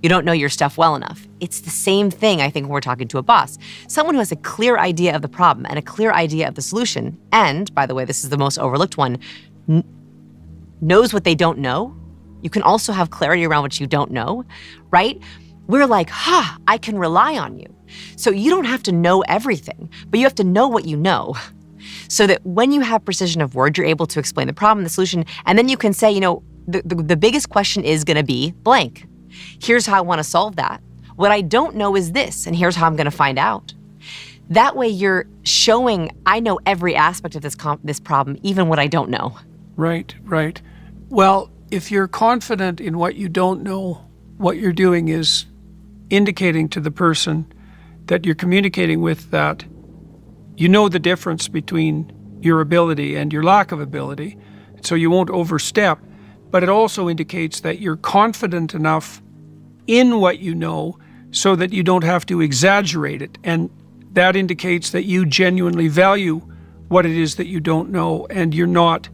you don't know your stuff well enough. It's the same thing, I think, when we're talking to a boss. Someone who has a clear idea of the problem and a clear idea of the solution, and, by the way, this is the most overlooked one, knows what they don't know. You can also have clarity around what you don't know, right? We're like, I can rely on you. So you don't have to know everything, but you have to know what you know. So that when you have precision of word, you're able to explain the problem, the solution, and then you can say, the biggest question is gonna be blank. Here's how I wanna solve that. What I don't know is this, and here's how I'm gonna find out. That way you're showing, I know every aspect of this problem, even what I don't know. Right. Well, if you're confident in what you don't know, what you're doing is indicating to the person that you're communicating with that you know the difference between your ability and your lack of ability, so you won't overstep. But it also indicates that you're confident enough in what you know so that you don't have to exaggerate it. And that indicates that you genuinely value what it is that you don't know, and you're not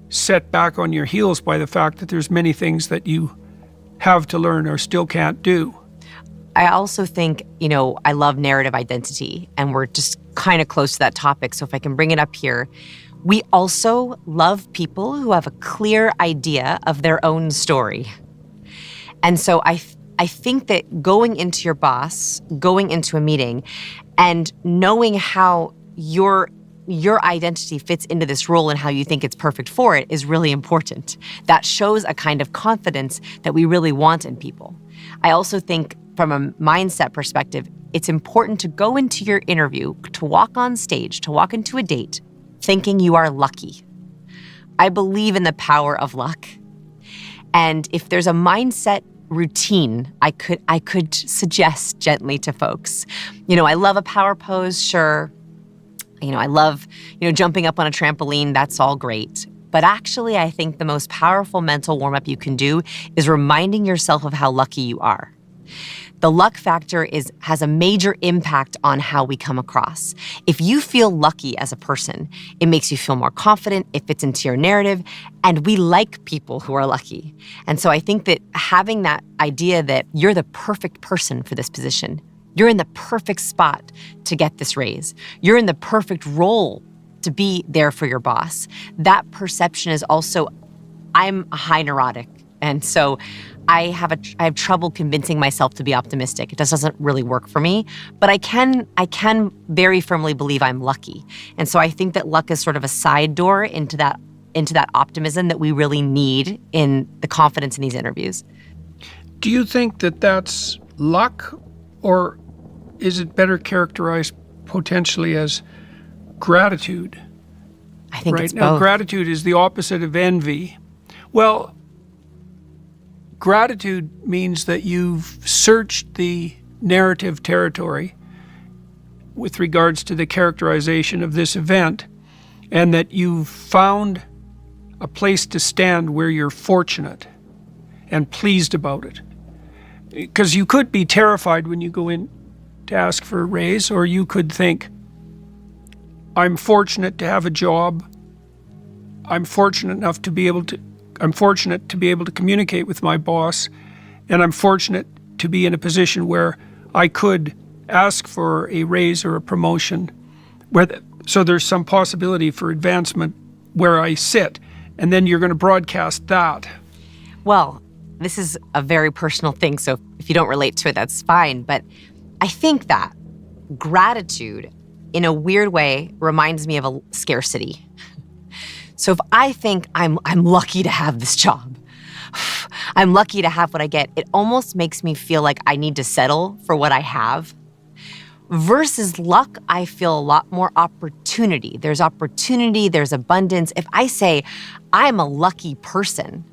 set back on your heels by the fact that there's many things that you have to learn or still can't do. I also think, I love narrative identity, and we're just kind of close to that topic. So if I can bring it up here, we also love people who have a clear idea of their own story. And so I think that going into your boss, going into a meeting, and knowing how your identity fits into this role and how you think it's perfect for it is really important. That shows a kind of confidence that we really want in people. I also think from a mindset perspective, it's important to go into your interview, to walk on stage, to walk into a date, thinking you are lucky. I believe in the power of luck. And if there's a mindset routine I could suggest gently to folks. I love a power pose, sure. I love, jumping up on a trampoline, that's all great. But actually, I think the most powerful mental warm-up you can do is reminding yourself of how lucky you are. The luck factor has a major impact on how we come across. If you feel lucky as a person, it makes you feel more confident, it fits into your narrative, and we like people who are lucky. And so I think that having that idea that you're the perfect person for this position, you're in the perfect spot to get this raise, you're in the perfect role to be there for your boss, that perception is also, I'm a high neurotic. And so I have trouble convincing myself to be optimistic. It just doesn't really work for me, but I can very firmly believe I'm lucky. And so I think that luck is sort of a side door into that optimism that we really need in the confidence in these interviews. Do you think that that's luck, or is it better characterized potentially as gratitude? I think right it's now, both. Gratitude is the opposite of envy. Well, gratitude means that you've searched the narrative territory with regards to the characterization of this event, and that you've found a place to stand where you're fortunate and pleased about it. Because you could be terrified when you go in to ask for a raise, or you could think, I'm fortunate to have a job. I'm fortunate to be able to communicate with my boss, and I'm fortunate to be in a position where I could ask for a raise or a promotion, so there's some possibility for advancement where I sit, and then you're going to broadcast that. Well, this is a very personal thing, so if you don't relate to it, that's fine. But I think that gratitude, in a weird way, reminds me of a scarcity. So if I think I'm lucky to have this job, I'm lucky to have what I get, it almost makes me feel like I need to settle for what I have. Versus luck, I feel a lot more opportunity. There's abundance. If I say I'm a lucky person,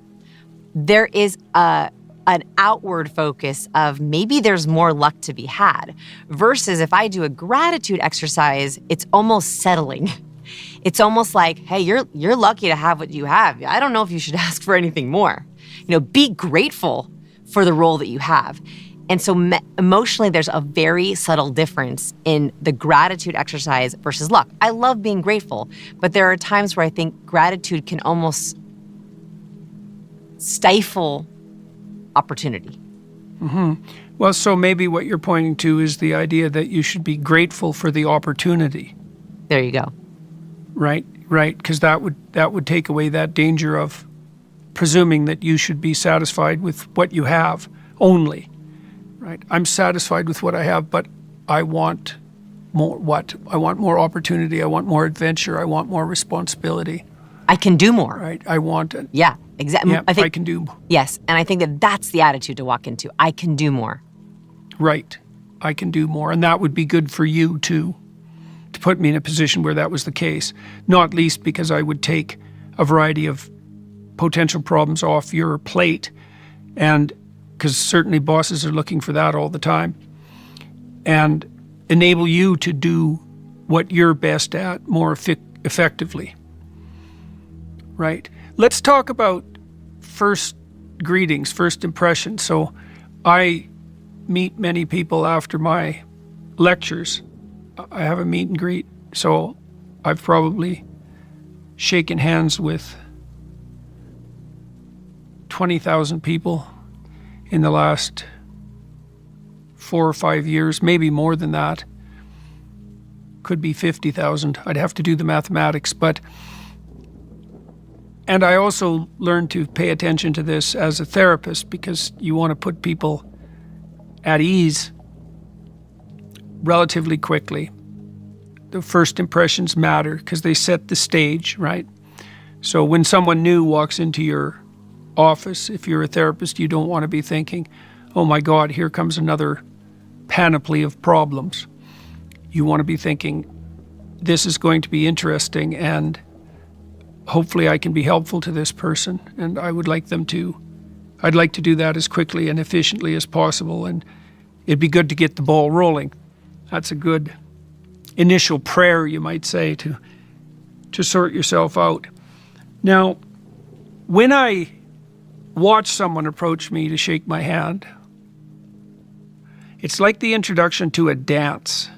there is an outward focus of maybe there's more luck to be had. Versus if I do a gratitude exercise, it's almost settling. It's almost like, hey, you're lucky to have what you have. I don't know if you should ask for anything more. Be grateful for the role that you have. And so emotionally, there's a very subtle difference in the gratitude exercise versus luck. I love being grateful, but there are times where I think gratitude can almost stifle opportunity. Mm-hmm. Well, so maybe what you're pointing to is the idea that you should be grateful for the opportunity. There you go. Right, because that would take away that danger of presuming that you should be satisfied with what you have only. Right, I'm satisfied with what I have, but I want more. What? I want more opportunity. I want more adventure. I want more responsibility. I can do more. Right, I want it. Yeah, exactly. Yeah, I can do. Yes, and I think that that's the attitude to walk into. I can do more. Right, I can do more, and that would be good for you too, to put me in a position where that was the case. Not least because I would take a variety of potential problems off your plate, and because certainly bosses are looking for that all the time, and enable you to do what you're best at more effectively. Right. Let's talk about first greetings, first impressions. So I meet many people after my lectures. I have a meet and greet. So I've probably shaken hands with 20,000 people in the last 4 or 5 years, maybe more than that. Could be 50,000. I'd have to do the mathematics, and I also learned to pay attention to this as a therapist, because you want to put people at ease relatively quickly. The first impressions matter because they set the stage, right? So when someone new walks into your office, if you're a therapist, you don't want to be thinking, oh my God, here comes another panoply of problems. You want to be thinking, this is going to be interesting and hopefully I can be helpful to this person, and I'd like to do that as quickly and efficiently as possible, and it'd be good to get the ball rolling. That's a good initial prayer, you might say, to sort yourself out. Now, when I watch someone approach me to shake my hand, it's like the introduction to a dance.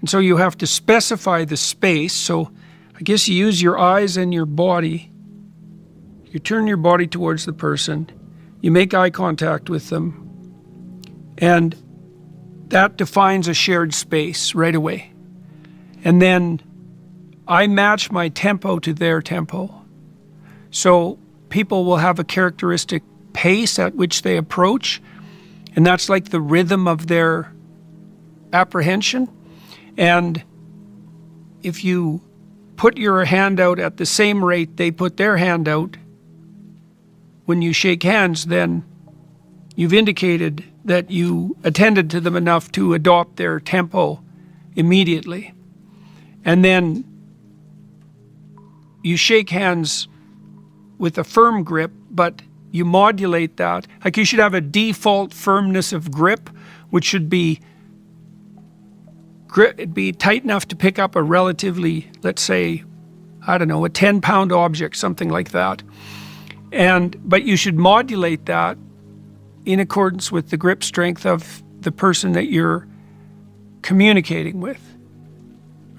And so you have to specify the space. So I guess you use your eyes and your body. You turn your body towards the person. You make eye contact with them. And that defines a shared space right away. And then I match my tempo to their tempo. So people will have a characteristic pace at which they approach, and that's like the rhythm of their apprehension. And if you put your hand out at the same rate they put their hand out when you shake hands, then you've indicated that you attended to them enough to adopt their tempo immediately. And then you shake hands with a firm grip, but you modulate that. Like you should have a default firmness of grip, which should be tight enough to pick up a relatively, let's say, I don't know, a 10-pound object, something like that. But you should modulate that in accordance with the grip strength of the person that you're communicating with,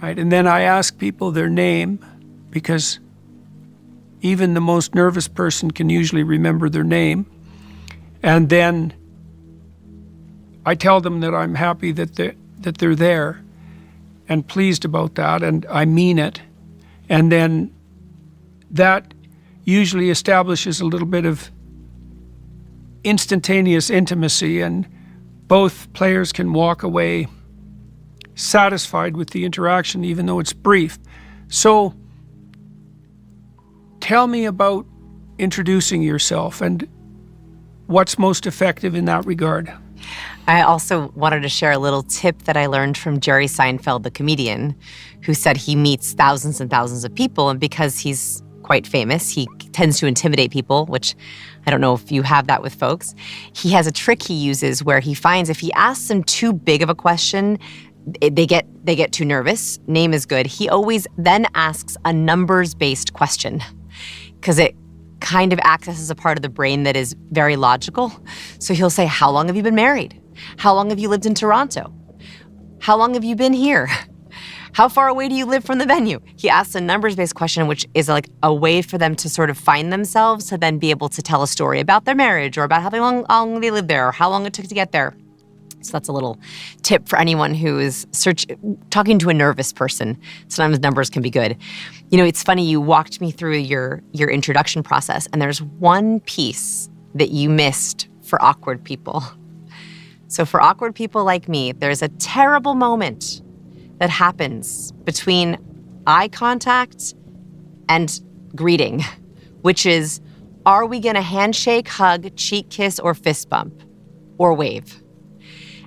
right? And then I ask people their name, because even the most nervous person can usually remember their name. And then I tell them that I'm happy that they're there and pleased about that, and I mean it. And then that usually establishes a little bit of instantaneous intimacy, and both players can walk away satisfied with the interaction, even though it's brief. So tell me about introducing yourself and what's most effective in that regard. I also wanted to share a little tip that I learned from Jerry Seinfeld, the comedian, who said he meets thousands and thousands of people, and because he's quite famous, he tends to intimidate people, which I don't know if you have that with folks. He has a trick he uses where he finds if he asks them too big of a question, they get too nervous. Name is good. He always then asks a numbers-based question, because it kind of accesses a part of the brain that is very logical. So he'll say, how long have you been married? How long have you lived in Toronto? How long have you been here? How far away do you live from the venue? He asks a numbers-based question, which is like a way for them to sort of find themselves to then be able to tell a story about their marriage or about how long they lived there or how long it took to get there. So that's a little tip for anyone who is talking to a nervous person. Sometimes numbers can be good. You know, it's funny, you walked me through your introduction process, and there's one piece that you missed for awkward people. So for awkward people like me, there's a terrible moment that happens between eye contact and greeting, which is, are we gonna handshake, hug, cheek kiss, or fist bump, or wave?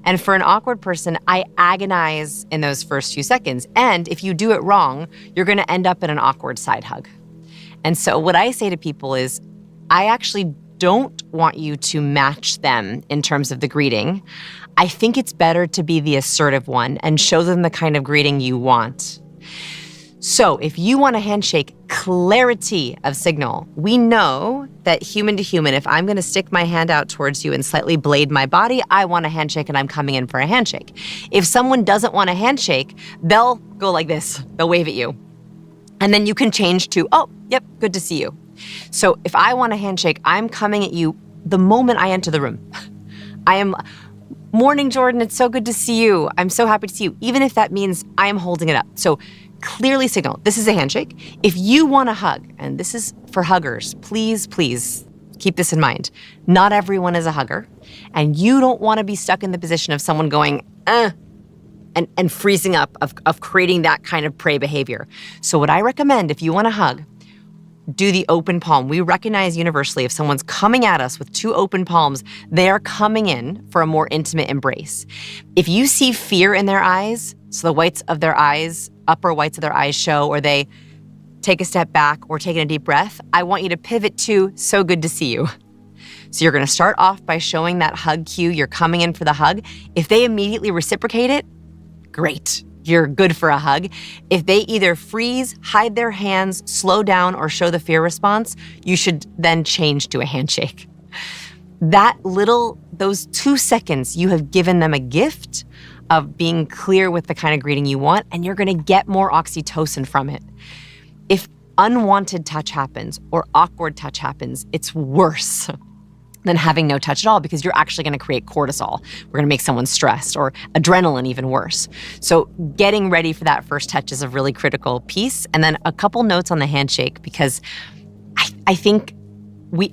And for an awkward person, I agonize in those first few seconds. And if you do it wrong, you're gonna end up in an awkward side hug. And so what I say to people is, I actually don't want you to match them in terms of the greeting. I think it's better to be the assertive one and show them the kind of greeting you want. So if you want a handshake, clarity of signal. We know that human to human, if I'm gonna stick my hand out towards you and slightly blade my body, I want a handshake and I'm coming in for a handshake. If someone doesn't want a handshake, they'll go like this, they'll wave at you. And then you can change to, oh, yep, good to see you. So if I want a handshake, I'm coming at you the moment I enter the room. I am, morning, Jordan, it's so good to see you. I'm so happy to see you, even if that means I am holding it up. So clearly signal, this is a handshake. If you want a hug, and this is for huggers, please, please Keep this in mind. Not everyone is a hugger, and you don't want to be stuck in the position of someone going, and freezing up, of creating that kind of prey behavior. So what I recommend, if you want to hug, do the open palm. We recognize universally if someone's coming at us with two open palms, they are coming in for a more intimate embrace. If you see fear in their eyes, so the whites of their eyes, upper whites of their eyes show, or they take a step back or taking a deep breath, I want you to pivot to, so good to see you. So you're gonna start off by showing that hug cue, you're coming in for the hug. If they immediately reciprocate it, great, you're good for a hug. If they either freeze, hide their hands, slow down, or show the fear response, you should then change to a handshake. Those 2 seconds, you have given them a gift of being clear with the kind of greeting you want, and you're gonna get more oxytocin from it. If unwanted touch happens or awkward touch happens, it's worse than having no touch at all, because you're actually gonna create cortisol. We're gonna make someone stressed, or adrenaline, even worse. So getting ready for that first touch is a really critical piece. And then a couple notes on the handshake, because I think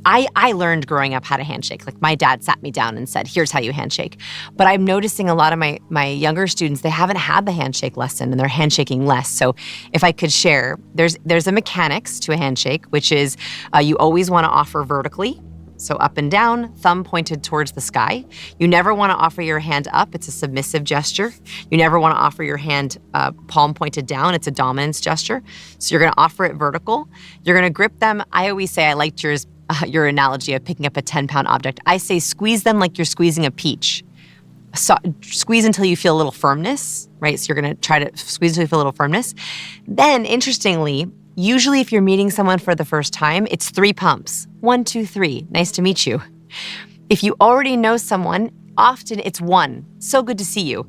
I learned growing up how to handshake. Like, my dad sat me down and said, here's how you handshake. But I'm noticing a lot of my younger students, they haven't had the handshake lesson and they're handshaking less. So if I could share, there's a mechanics to a handshake, which is you always wanna offer vertically. So up and down, thumb pointed towards the sky. You never wanna offer your hand up, it's a submissive gesture. You never wanna offer your hand palm pointed down, it's a dominance gesture. So you're gonna offer it vertical. You're gonna grip them. I always say, I liked your analogy of picking up a 10-pound object. I say squeeze them like you're squeezing a peach. So, squeeze until you feel a little firmness, right? So you're gonna try to squeeze until you feel a little firmness. Then, interestingly, usually if you're meeting someone for the first time, it's 3 pumps. 1, 2, 3, nice to meet you. If you already know someone, often it's 1, so good to see you.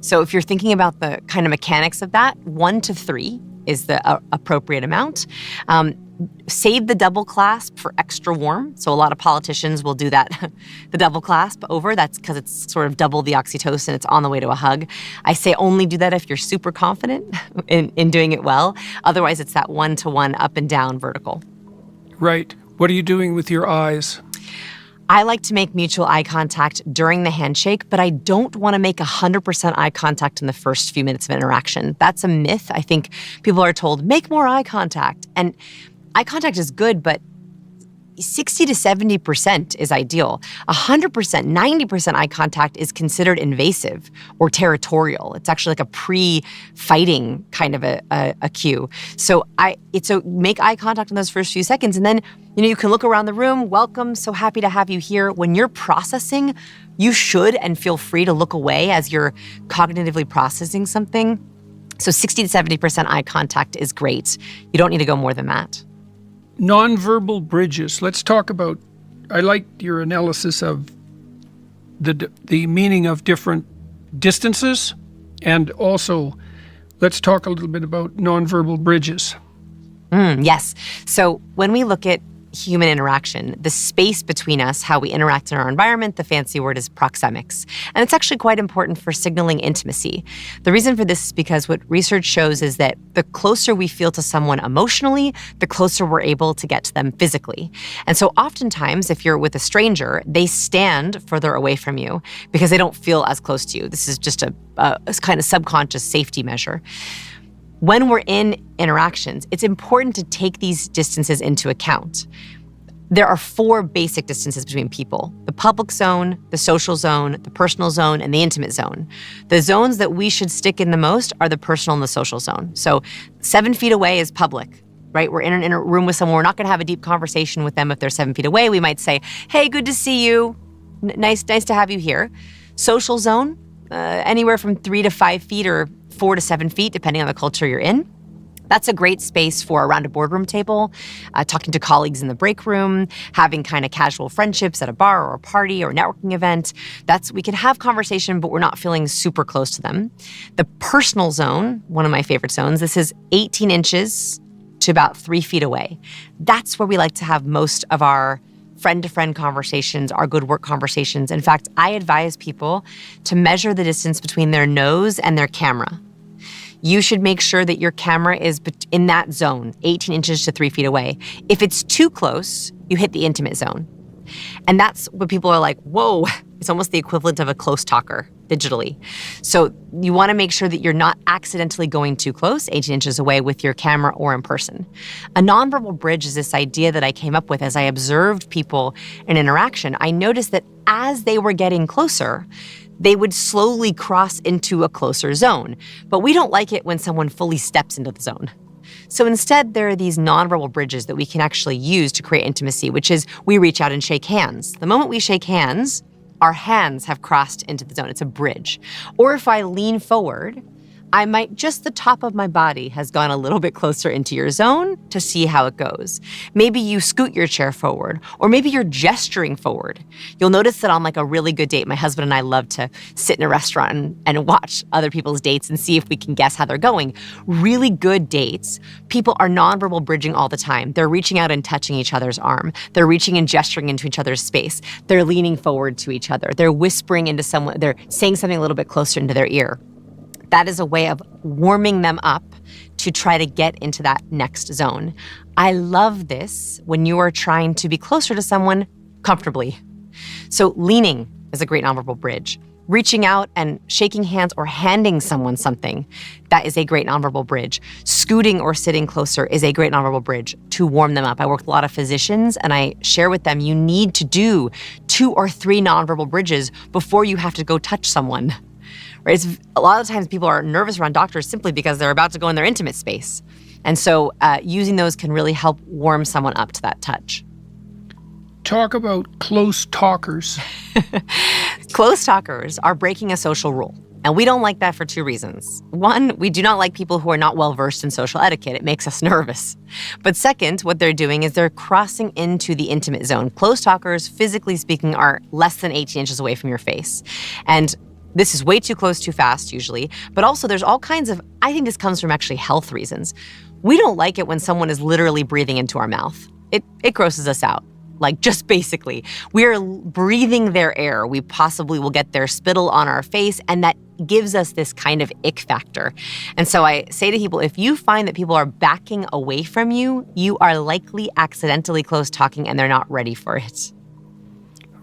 So if you're thinking about the kind of mechanics of that, 1 to 3 is the appropriate amount. Save the double clasp for extra warm. So a lot of politicians will do that, the double clasp over. That's because it's sort of double the oxytocin. It's on the way to a hug. I say only do that if you're super confident in doing it well. Otherwise, it's that 1-to-1 up and down vertical. Right. What are you doing with your eyes? I like to make mutual eye contact during the handshake, but I don't want to make 100% eye contact in the first few minutes of interaction. That's a myth. I think people are told, make more eye contact. And eye contact is good, but 60 to 70% is ideal. 100%, 90% eye contact is considered invasive or territorial. It's actually like a pre-fighting kind of a cue. So make eye contact in those first few seconds, and then you can look around the room. Welcome, so happy to have you here. When you're processing, you should and feel free to look away as you're cognitively processing something. So 60 to 70% eye contact is great. You don't need to go more than that. Nonverbal bridges. Let's talk about, I liked your analysis of the meaning of different distances, and also let's talk a little bit about nonverbal bridges. Yes. So when we look at human interaction, the space between us, how we interact in our environment, the fancy word is proxemics. And it's actually quite important for signaling intimacy. The reason for this is because what research shows is that the closer we feel to someone emotionally, the closer we're able to get to them physically. And so oftentimes, if you're with a stranger, they stand further away from you because they don't feel as close to you. This is just a kind of subconscious safety measure. When we're in interactions, it's important to take these distances into account. There are 4 basic distances between people: the public zone, the social zone, the personal zone, and the intimate zone. The zones that we should stick in the most are the personal and the social zone. So 7 feet away is public, right? We're in a room with someone. We're not gonna have a deep conversation with them if they're 7 feet away. We might say, hey, good to see you. Nice to have you here. Social zone, anywhere from 3 to 5 feet or 4 to 7 feet, depending on the culture you're in. That's a great space for around a boardroom table, talking to colleagues in the break room, having kind of casual friendships at a bar or a party or a networking event. We can have conversation, but we're not feeling super close to them. The personal zone, one of my favorite zones, this is 18 inches to about 3 feet away. That's where we like to have most of our friend-to-friend conversations, our good work conversations. In fact, I advise people to measure the distance between their nose and their camera. You should make sure that your camera is in that zone, 18 inches to 3 feet away. If it's too close, you hit the intimate zone. And that's what people are like, whoa, it's almost the equivalent of a close talker digitally. So you want to make sure that you're not accidentally going too close, 18 inches away with your camera or in person. A nonverbal bridge is this idea that I came up with as I observed people in interaction. I noticed that as they were getting closer, they would slowly cross into a closer zone. But we don't like it when someone fully steps into the zone. So instead, there are these nonverbal bridges that we can actually use to create intimacy, which is we reach out and shake hands. The moment we shake hands, our hands have crossed into the zone. It's a bridge. Or if I lean forward, just the top of my body has gone a little bit closer into your zone to see how it goes. Maybe you scoot your chair forward, or maybe you're gesturing forward. You'll notice that on like a really good date, my husband and I love to sit in a restaurant and watch other people's dates and see if we can guess how they're going. Really good dates, people are nonverbal bridging all the time. They're reaching out and touching each other's arm. They're reaching and gesturing into each other's space. They're leaning forward to each other. They're whispering into someone, they're saying something a little bit closer into their ear. That is a way of warming them up to try to get into that next zone. I love this when you are trying to be closer to someone comfortably. So leaning is a great nonverbal bridge. Reaching out and shaking hands or handing someone something, that is a great nonverbal bridge. Scooting or sitting closer is a great nonverbal bridge to warm them up. I work with a lot of physicians and I share with them, you need to do 2 or 3 nonverbal bridges before you have to go touch someone. Right? A lot of times people are nervous around doctors simply because they're about to go in their intimate space. And so using those can really help warm someone up to that touch. Talk about close talkers. Close talkers are breaking a social rule. And we don't like that for 2 reasons. 1, we do not like people who are not well-versed in social etiquette. It makes us nervous. But second, what they're doing is they're crossing into the intimate zone. Close talkers, physically speaking, are less than 18 inches away from your face. And this is way too close too fast, usually. But also there's all kinds of, I think this comes from actually health reasons. We don't like it when someone is literally breathing into our mouth. It grosses us out. Like just basically, we're breathing their air. We possibly will get their spittle on our face, and that gives us this kind of ick factor. And so I say to people, if you find that people are backing away from you, you are likely accidentally close talking and they're not ready for it.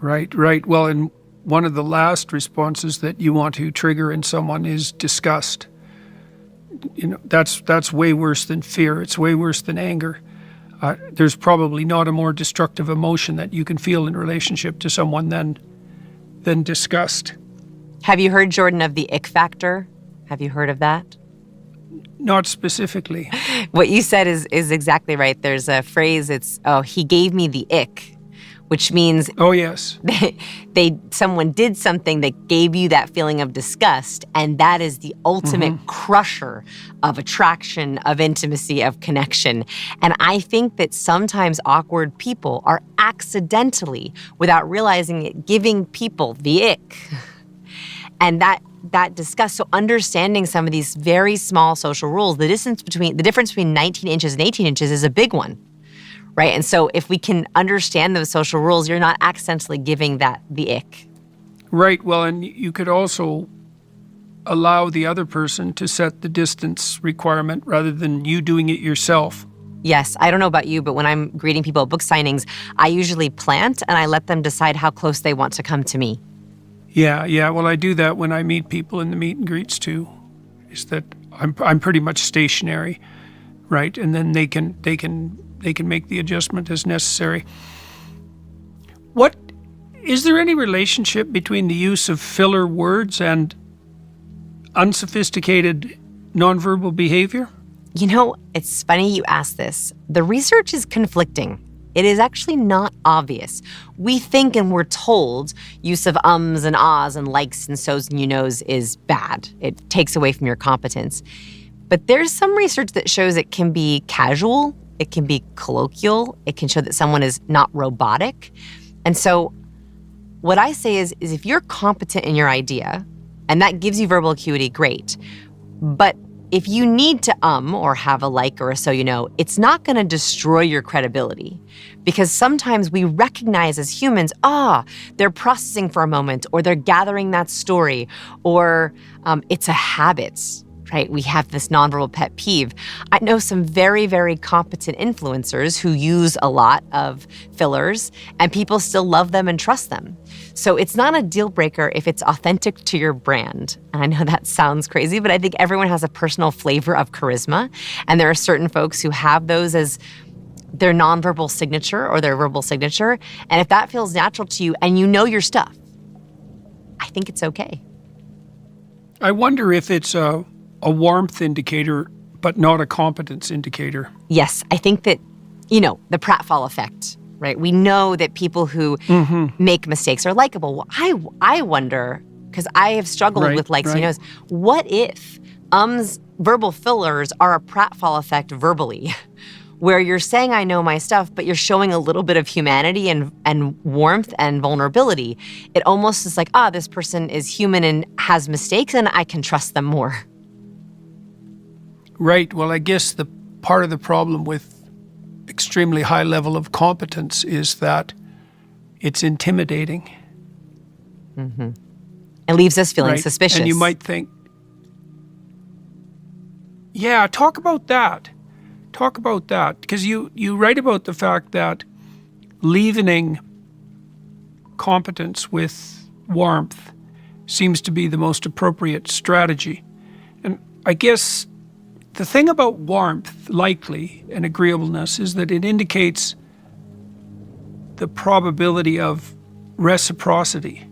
Right. Well, and one of the last responses that you want to trigger in someone is disgust. That's way worse than fear. It's way worse than anger. There's probably not a more destructive emotion that you can feel in relationship to someone than disgust. Have you heard, Jordan, of the ick factor? Have you heard of that? Not specifically. What you said is exactly right. There's a phrase, he gave me the ick, which means oh yes, someone did something that gave you that feeling of disgust, and that is the ultimate crusher of attraction, of intimacy, of connection. And I think that sometimes awkward people are accidentally, without realizing it, giving people the ick. And that disgust, so understanding some of these very small social rules, the difference between 19 inches and 18 inches is a big one. Right? And so if we can understand those social rules, you're not accidentally giving that the ick. Right. Well, and you could also allow the other person to set the distance requirement rather than you doing it yourself. Yes. I don't know about you, but when I'm greeting people at book signings, I usually plant and I let them decide how close they want to come to me. Yeah. Well, I do that when I meet people in the meet and greets too, is that I'm pretty much stationary, right? And then they can make the adjustment as necessary. Is there any relationship between the use of filler words and unsophisticated nonverbal behavior? You know, it's funny you ask this. The research is conflicting. It is actually not obvious. We think and we're told use of ums and ahs and likes and so's and you knows is bad. It takes away from your competence. But there's some research that shows it can be casual. It can be colloquial. It can show that someone is not robotic. And so what I say is if you're competent in your idea, and that gives you verbal acuity, great. But if you need to or have a like or a so you know, it's not going to destroy your credibility. Because sometimes we recognize as humans, they're processing for a moment, or they're gathering that story, or it's a habit. right? We have this nonverbal pet peeve. I know some very, very competent influencers who use a lot of fillers, and people still love them and trust them. So it's not a deal breaker if it's authentic to your brand. And I know that sounds crazy, but I think everyone has a personal flavor of charisma. And there are certain folks who have those as their nonverbal signature or their verbal signature. And if that feels natural to you and you know your stuff, I think it's okay. I wonder if it's a warmth indicator, but not a competence indicator. Yes, I think that, the pratfall effect, right? We know that people who make mistakes are likable. Well, I wonder, because I have struggled with likes and knows, what if verbal fillers are a pratfall effect verbally, where you're saying I know my stuff, but you're showing a little bit of humanity and warmth and vulnerability. It almost is like, this person is human and has mistakes, and I can trust them more. Right. Well, I guess the part of the problem with extremely high level of competence is that it's intimidating. Mm-hmm. It leaves us feeling suspicious. And you might think, talk about that. Talk about that. Because you write about the fact that leavening competence with warmth seems to be the most appropriate strategy. And I guess the thing about warmth, likely, and agreeableness is that it indicates the probability of reciprocity,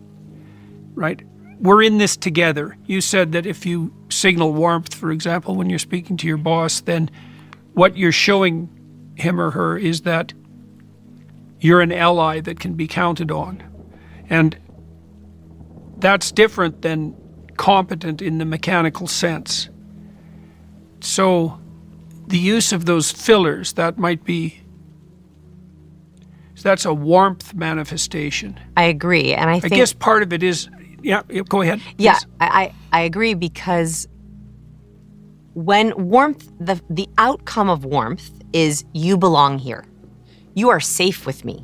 right? We're in this together. You said that if you signal warmth, for example, when you're speaking to your boss, then what you're showing him or her is that you're an ally that can be counted on. And that's different than competent in the mechanical sense. So the use of those fillers, that's a warmth manifestation. I agree. And I guess part of it is, go ahead. Yeah, I agree, because when warmth, the outcome of warmth is you belong here. You are safe with me.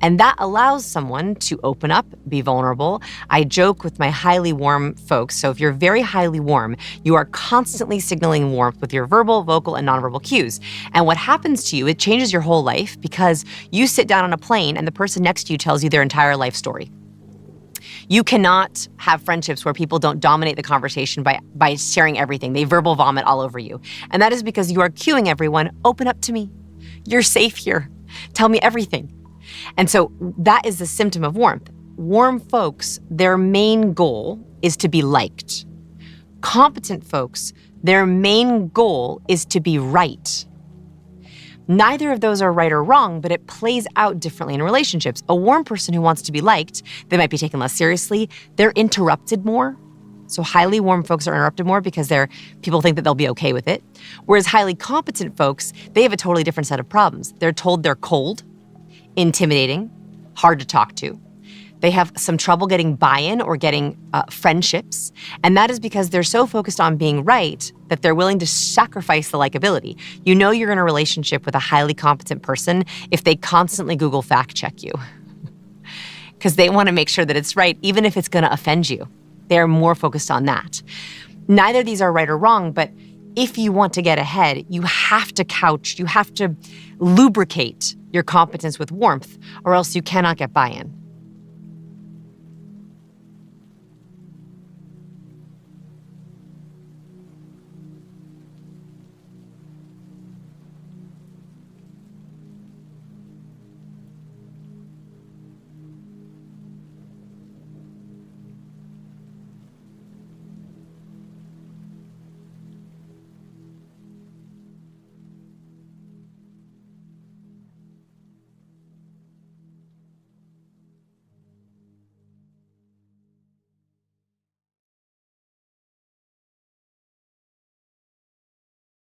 And that allows someone to open up, be vulnerable. I joke with my highly warm folks. So if you're very highly warm, you are constantly signaling warmth with your verbal, vocal, and nonverbal cues. And what happens to you, it changes your whole life, because you sit down on a plane and the person next to you tells you their entire life story. You cannot have friendships where people don't dominate the conversation by sharing everything. They verbal vomit all over you. And that is because you are cueing everyone, open up to me. You're safe here. Tell me everything. And so that is the symptom of warmth. Warm folks, their main goal is to be liked. Competent folks, their main goal is to be right. Neither of those are right or wrong, but it plays out differently in relationships. A warm person who wants to be liked, they might be taken less seriously. They're interrupted more. So highly warm folks are interrupted more because people think that they'll be okay with it. Whereas highly competent folks, they have a totally different set of problems. They're told they're cold, intimidating, hard to talk to. They have some trouble getting buy-in or getting friendships. And that is because they're so focused on being right that they're willing to sacrifice the likability. You know you're in a relationship with a highly competent person if they constantly Google fact check you. Because they want to make sure that it's right, even if it's going to offend you. They're more focused on that. Neither of these are right or wrong, but if you want to get ahead, you have to lubricate your competence with warmth, or else you cannot get buy-in.